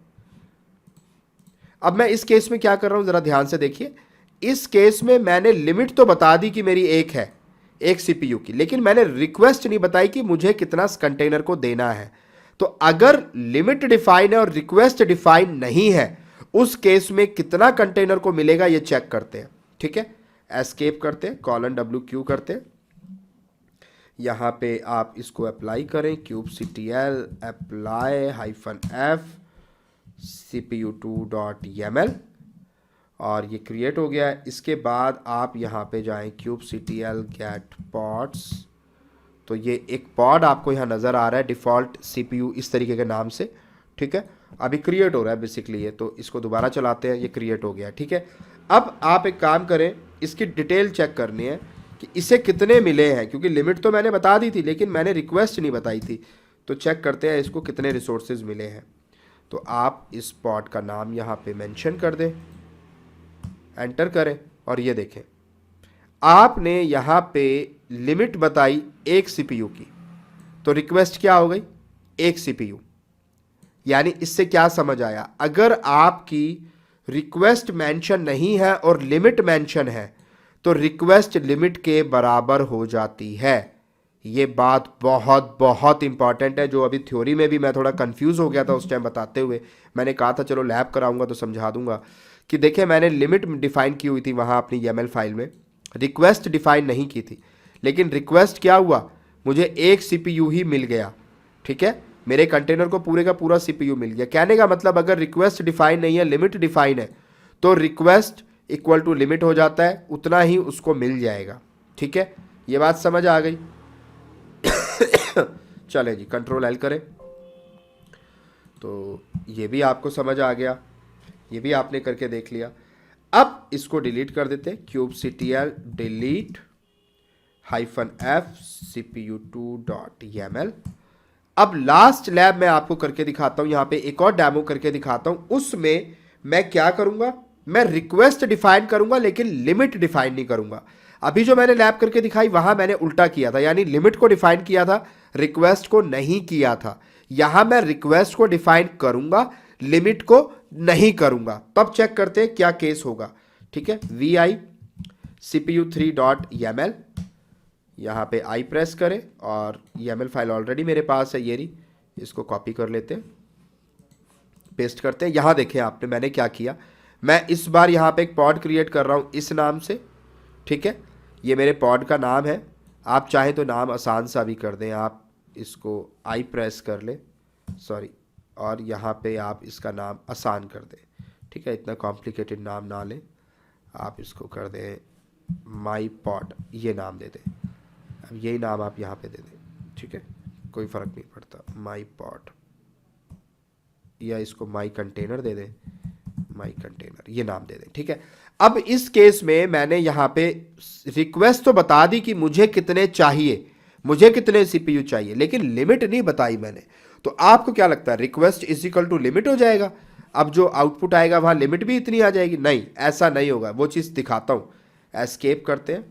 अब मैं इस केस में क्या कर रहा हूँ ज़रा ध्यान से देखिए। इस केस में मैंने लिमिट तो बता दी कि मेरी एक है, 1 CPU की, लेकिन मैंने रिक्वेस्ट नहीं बताई कि मुझे कितना कंटेनर को देना है। तो अगर लिमिट डिफाइन है और रिक्वेस्ट डिफाइन नहीं है, उस केस में कितना कंटेनर को मिलेगा ये चेक करते हैं, ठीक है। एस्केप करते हैं, कॉलन WQ करते हैं, यहाँ पे आप इसको अप्लाई करें, kubectl apply -f cpu2.yaml और ये क्रिएट हो गया है। इसके बाद आप यहाँ पे जाएं kubectl get pods, तो ये एक पॉड आपको यहाँ नज़र आ रहा है डिफ़ॉल्ट CPU इस तरीके के नाम से, ठीक है। अभी क्रिएट हो रहा है बेसिकली ये, तो इसको दोबारा चलाते हैं, ये क्रिएट हो गया, ठीक है। अब आप एक काम करें, इसकी डिटेल चेक करनी है कि इसे कितने मिले हैं, क्योंकि लिमिट तो मैंने बता दी थी लेकिन मैंने रिक्वेस्ट नहीं बताई थी। तो चेक करते हैं इसको कितने रिसोर्सेज मिले हैं। तो आप इस पॉड का नाम यहाँ पे मेंशन कर दें, एंटर करें और ये देखें आपने यहाँ पे लिमिट बताई 1 CPU की, तो रिक्वेस्ट क्या हो गई 1 CPU। यानी इससे क्या समझ आया, अगर आपकी रिक्वेस्ट मेंशन नहीं है और लिमिट मेंशन है तो रिक्वेस्ट लिमिट के बराबर हो जाती है। ये बात बहुत बहुत इंपॉर्टेंट है, जो अभी थ्योरी में भी मैं थोड़ा कंफ्यूज हो गया था उस टाइम बताते हुए। मैंने कहा था चलो लैब कराऊंगा तो समझा दूंगा कि देखिए मैंने लिमिट डिफाइन की हुई थी वहाँ अपनी YAML फाइल में, रिक्वेस्ट डिफाइन नहीं की थी, लेकिन रिक्वेस्ट क्या हुआ, मुझे 1 CPU ही मिल गया, ठीक है। मेरे कंटेनर को पूरे का पूरा CPU मिल गया। कहने का मतलब अगर रिक्वेस्ट डिफाइन नहीं है, लिमिट डिफाइन है, तो रिक्वेस्ट इक्वल टू लिमिट हो जाता है, उतना ही उसको मिल जाएगा, ठीक है। ये बात समझ आ गई। चले जी, Ctrl L करें तो ये भी आपको समझ आ गया, ये भी आपने करके देख लिया। अब इसको डिलीट कर देते हैं, kubectl delete -f cpu2.yaml। अब लास्ट लैब मैं आपको करके दिखाता हूं, यहां पे एक और डेमो करके दिखाता हूं। उसमें मैं क्या करूंगा, मैं रिक्वेस्ट डिफाइन करूंगा लेकिन लिमिट डिफाइन नहीं करूंगा। अभी जो मैंने लैब करके दिखाई वहां मैंने उल्टा किया था, यानी लिमिट को डिफाइन किया था, रिक्वेस्ट को नहीं किया था। यहां मैं रिक्वेस्ट को डिफाइन करूंगा, लिमिट को नहीं करूंगा। तब चेक करते हैं क्या केस होगा। ठीक है, vi cpu3.yaml, यहां पे आई प्रेस करें और YAML फाइल ऑलरेडी मेरे पास है, ये रही, इसको कॉपी कर लेते हैं, पेस्ट करते हैं। यहां देखें आपने मैंने क्या किया, मैं इस बार यहां पे एक पॉड क्रिएट कर रहा हूं इस नाम से। ठीक है, ये मेरे पॉड का नाम है। आप चाहें तो नाम आसान सा भी कर दें, आप इसको आई प्रेस कर लें, सॉरी, और यहाँ पे आप इसका नाम आसान कर दें। ठीक है, इतना कॉम्प्लिकेटेड नाम ना लें, आप इसको कर दें माई पॉड, ये नाम दे दें। अब यही नाम आप यहाँ पे दे दें, ठीक है, कोई फ़र्क नहीं पड़ता, माई पॉड, या इसको माई कंटेनर दे दें, माई कंटेनर, ये नाम दे दें। ठीक है, अब इस केस में मैंने यहाँ पे रिक्वेस्ट तो बता दी कि मुझे कितने चाहिए, मुझे कितने सीपीयू चाहिए, लेकिन लिमिट नहीं बताई मैंने। तो आपको क्या लगता है, request is equal to limit हो जाएगा? अब जो आउटपुट आएगा वहां लिमिट भी इतनी आ जाएगी? नहीं, ऐसा नहीं होगा। वो चीज़ दिखाता हूँ। एस्केप करते हैं,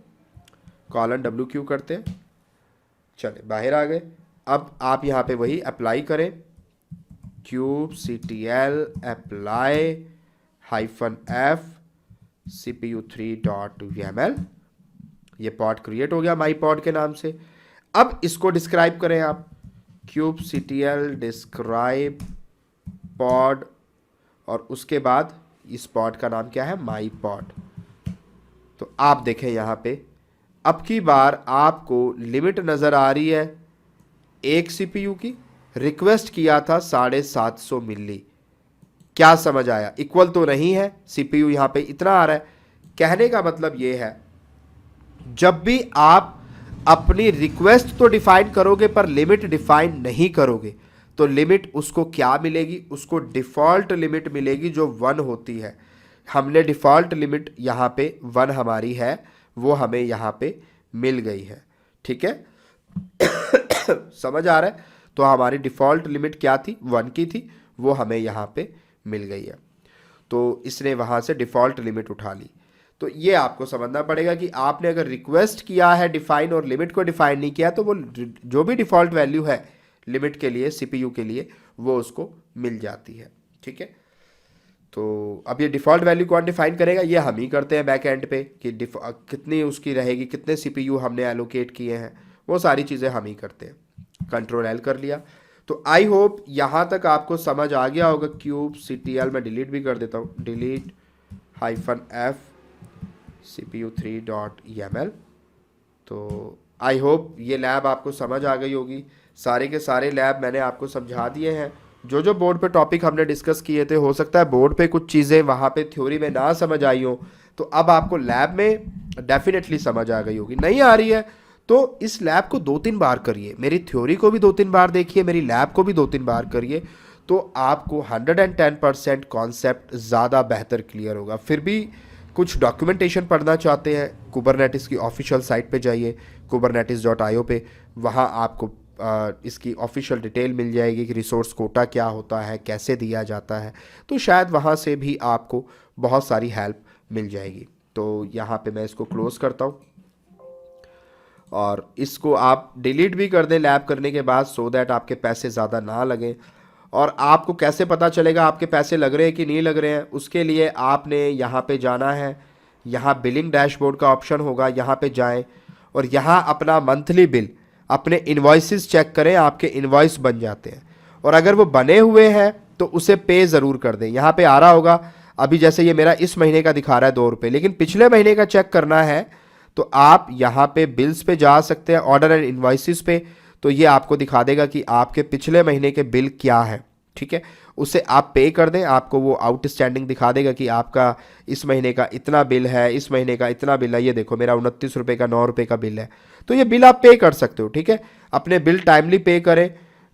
कॉलन WQ करते हैं, चले बाहर आ गए। अब आप यहाँ पे वही अप्लाई करें, kubectl apply -f cpu3.yaml, ये पॉड क्रिएट हो गया माई पॉड के नाम से। अब इसको डिस्क्राइब करें आप, kubectl डिस्क्राइब पॉड, और उसके बाद इस पॉड का नाम क्या है, माई पॉड। तो आप देखें यहाँ पे अब की बार आपको लिमिट नज़र आ रही है 1 CPU की, रिक्वेस्ट किया था 750 मिली। क्या समझ आया? इक्वल तो नहीं है, CPU यहाँ पे इतना आ रहा है। कहने का मतलब ये है, जब भी आप अपनी रिक्वेस्ट तो डिफाइन करोगे पर लिमिट डिफाइन नहीं करोगे, तो लिमिट उसको क्या मिलेगी, उसको डिफ़ॉल्ट लिमिट मिलेगी जो 1 होती है। हमने डिफ़ॉल्ट लिमिट यहाँ पे 1 हमारी है, वो हमें यहाँ पे मिल गई है। ठीक है समझ आ रहा है? तो हमारी डिफ़ॉल्ट लिमिट क्या थी, 1 की थी, वो हमें यहाँ पे मिल गई है। तो इसने वहाँ से डिफ़ॉल्ट लिमिट उठा ली। तो ये आपको समझना पड़ेगा कि आपने अगर रिक्वेस्ट किया है डिफाइन और लिमिट को डिफाइन नहीं किया, तो वो जो भी डिफ़ॉल्ट वैल्यू है लिमिट के लिए, सीपीयू के लिए, वो उसको मिल जाती है। ठीक है, तो अब ये डिफ़ॉल्ट वैल्यू कौन डिफाइन करेगा, ये हम ही करते हैं बैक एंड पे, कि कितनी उसकी रहेगी, कितने सीपीयू हमने एलोकेट किए हैं, वो सारी चीज़ें हम ही करते हैं। कंट्रोल L कर लिया। तो आई होप यहाँ तक आपको समझ आ गया होगा। kubectl मैं डिलीट भी कर देता हूँ, डिलीट -f cpu3.yaml। तो आई होप ये लैब आपको समझ आ गई होगी। सारे के सारे लैब मैंने आपको समझा दिए हैं। जो जो बोर्ड पे टॉपिक हमने डिस्कस किए थे, हो सकता है बोर्ड पे कुछ चीज़ें वहाँ पे थ्योरी में ना समझ आई हो, तो अब आपको लैब में डेफिनेटली समझ आ गई होगी। नहीं आ रही है तो इस लैब को 2-3 बार करिए, मेरी थ्योरी को भी 2-3 बार देखिए, मेरी लैब को भी 2-3 बार करिए, तो आपको 110% कॉन्सेप्ट ज़्यादा बेहतर क्लियर होगा। फिर भी कुछ डॉक्यूमेंटेशन पढ़ना चाहते हैं, कुबरनेटिस की ऑफिशियल साइट पे जाइए, kubernetes.io पे, वहाँ आपको इसकी ऑफिशियल डिटेल मिल जाएगी कि रिसोर्स कोटा क्या होता है, कैसे दिया जाता है। तो शायद वहाँ से भी आपको बहुत सारी हेल्प मिल जाएगी। तो यहाँ पे मैं इसको क्लोज़ करता हूँ और इसको आप डिलीट भी कर दें लैब करने के बाद, सो दैट आपके पैसे ज़्यादा ना लगें। और आपको कैसे पता चलेगा आपके पैसे लग रहे हैं कि नहीं लग रहे हैं, उसके लिए आपने यहाँ पे जाना है, यहाँ बिलिंग डैशबोर्ड का ऑप्शन होगा, यहाँ पे जाएं और यहाँ अपना मंथली बिल, अपने इन्वॉइसेस चेक करें, आपके इन्वॉइस बन जाते हैं। और अगर वो बने हुए हैं तो उसे पे ज़रूर कर दें। यहाँ पे आ रहा होगा, अभी जैसे ये मेरा इस महीने का दिखा रहा है 2 रुपये, लेकिन पिछले महीने का चेक करना है तो आप यहाँ पे बिल्स पे जा सकते हैं, ऑर्डर एंड इन्वॉइसेस पे, तो ये आपको दिखा देगा कि आपके पिछले महीने के बिल क्या है। ठीक है, उसे आप पे कर दें, आपको वो आउटस्टैंडिंग दिखा देगा कि आपका इस महीने का इतना बिल है, इस महीने का इतना बिल है। ये देखो मेरा 29 रुपये का 9 रुपये का बिल है, तो ये बिल आप पे कर सकते हो। ठीक है, अपने बिल टाइमली पे करें।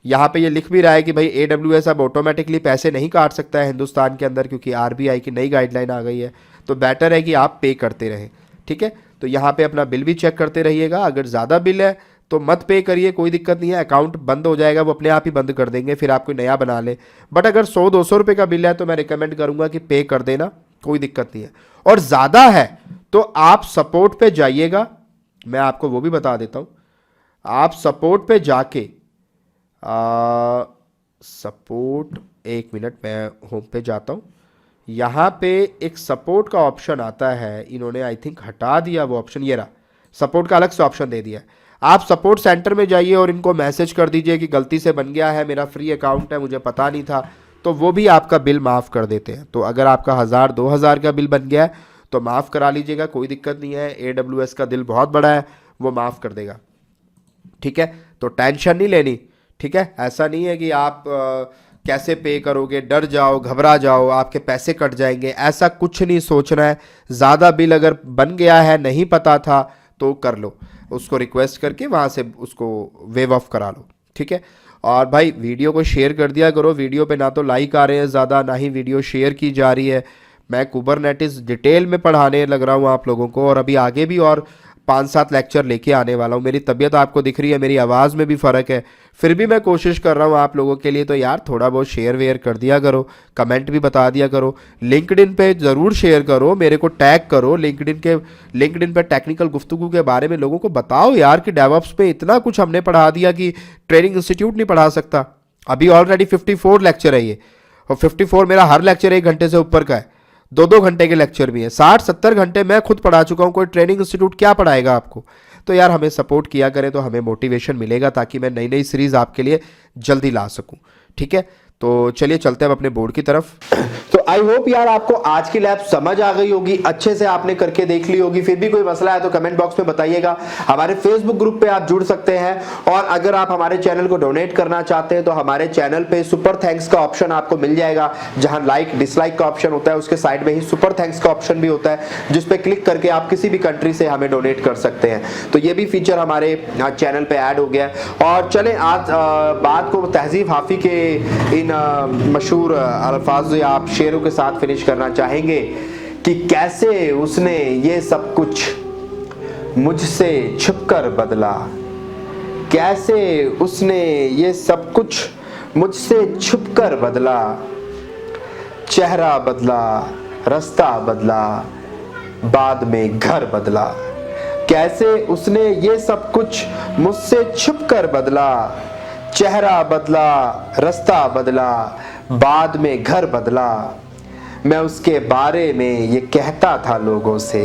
यहाँ पे ये लिख भी रहा है कि भाई AWS अब ऑटोमेटिकली पैसे नहीं काट सकता है हिंदुस्तान के अंदर, क्योंकि RBI की नई गाइडलाइन आ गई है। तो बेटर है कि आप पे करते रहें। ठीक है, तो यहाँ पे अपना बिल भी चेक करते रहिएगा। अगर ज़्यादा बिल है तो मत पे करिए, कोई दिक्कत नहीं है, अकाउंट बंद हो जाएगा, वो अपने आप ही बंद कर देंगे, फिर आप कोई नया बना लें। बट अगर 100-200 रुपये का बिल है तो मैं रिकमेंड करूँगा कि पे कर देना, कोई दिक्कत नहीं है। और ज़्यादा है तो आप सपोर्ट पे जाइएगा, मैं आपको वो भी बता देता हूँ। आप सपोर्ट पे जाके सपोर्ट, एक मिनट मैं होम पे जाता हूँ। यहाँ पे एक सपोर्ट का ऑप्शन आता है, इन्होंने आई थिंक हटा दिया वो ऑप्शन, ये रहा, सपोर्ट का अलग से ऑप्शन दे दिया है। आप सपोर्ट सेंटर में जाइए और इनको मैसेज कर दीजिए कि गलती से बन गया है, मेरा फ्री अकाउंट है, मुझे पता नहीं था, तो वो भी आपका बिल माफ़ कर देते हैं। तो अगर आपका 1000-2000 का बिल बन गया है तो माफ़ करा लीजिएगा, कोई दिक्कत नहीं है। AWS का दिल बहुत बड़ा है, वो माफ़ कर देगा, ठीक है। तो टेंशन नहीं लेनी, ठीक है। ऐसा नहीं है कि आप कैसे पे करोगे, डर जाओ, घबरा जाओ, आपके पैसे कट जाएंगे, ऐसा कुछ नहीं सोचना है। ज़्यादा बिल अगर बन गया है, नहीं पता था, तो कर लो, उसको रिक्वेस्ट करके वहाँ से उसको वेव ऑफ करा लो, ठीक है। और भाई वीडियो को शेयर कर दिया करो, वीडियो पे ना तो लाइक आ रहे हैं ज़्यादा, ना ही वीडियो शेयर की जा रही है। मैं कुबरनेटिस डिटेल में पढ़ाने लग रहा हूँ आप लोगों को, और अभी आगे भी और 5-7 लेक्चर लेके आने वाला हूँ। मेरी तबीयत आपको दिख रही है, मेरी आवाज़ में भी फ़र्क है, फिर भी मैं कोशिश कर रहा हूँ आप लोगों के लिए। तो यार थोड़ा बहुत शेयर वेयर कर दिया करो, कमेंट भी बता दिया करो, लिंक्डइन पे ज़रूर शेयर करो, मेरे को टैग करो लिंक्डइन पे टेक्निकल गुफ्तगू के बारे में लोगों को बताओ यार कि डेवऑप्स पे इतना कुछ हमने पढ़ा दिया कि ट्रेनिंग इंस्टीट्यूट नहीं पढ़ा सकता। अभी ऑलरेडी 54 लेक्चर है ये, और 54 मेरा हर लेक्चर 1 घंटे से ऊपर का है, 2-2 घंटे के लेक्चर भी है, 60-70 घंटे मैं खुद पढ़ा चुका हूँ। कोई ट्रेनिंग इंस्टीट्यूट क्या पढ़ाएगा आपको? तो यार हमें सपोर्ट किया करें तो हमें मोटिवेशन मिलेगा, ताकि मैं नई नई सीरीज आपके लिए जल्दी ला सकूँ, ठीक है। तो चलिए चलते हैं अपने बोर्ड की तरफ। तो आई होप यार आपको आज की लैब समझ आ गई होगी, अच्छे से आपने करके देख ली होगी। फिर भी कोई मसला है तो कमेंट बॉक्स में बताइएगा। हमारे फेसबुक ग्रुप पे आप जुड़ सकते हैं, और अगर आप हमारे चैनल को डोनेट करना चाहते हैं तो हमारे चैनल पे सुपर थैंक्स का ऑप्शन आपको मिल जाएगा। जहां लाइक डिसलाइक का ऑप्शन होता है, उसके साइड में ही सुपर थैंक्स का ऑप्शन भी होता है, जिसपे क्लिक करके आप किसी भी कंट्री से हमें डोनेट कर सकते हैं। तो ये भी फीचर हमारे चैनल पे ऐड हो गया है। और चले आज बात को तहजीब हाफी के इन मशहूर अल्फाज या आप शेरों के साथ फिनिश करना चाहेंगे कि कैसे उसने ये सब कुछ मुझसे छुपकर बदला, कैसे उसने ये सब कुछ मुझसे छुपकर बदला, चेहरा बदला, रास्ता बदला, बाद में घर बदला। कैसे उसने ये सब कुछ मुझसे छुपकर बदला, चेहरा बदला, रास्ता बदला, बाद में घर बदला। मैं उसके बारे में ये कहता था लोगों से,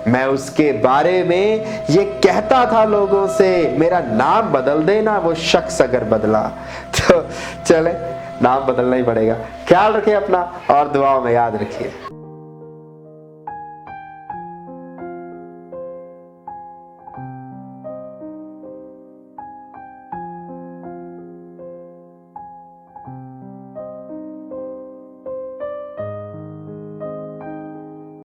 मैं उसके बारे में ये कहता था लोगों से, मेरा नाम बदल देना वो शख्स अगर बदला। तो चले, नाम बदलना ही पड़ेगा। ख्याल रखिए अपना और दुआओं में याद रखिए।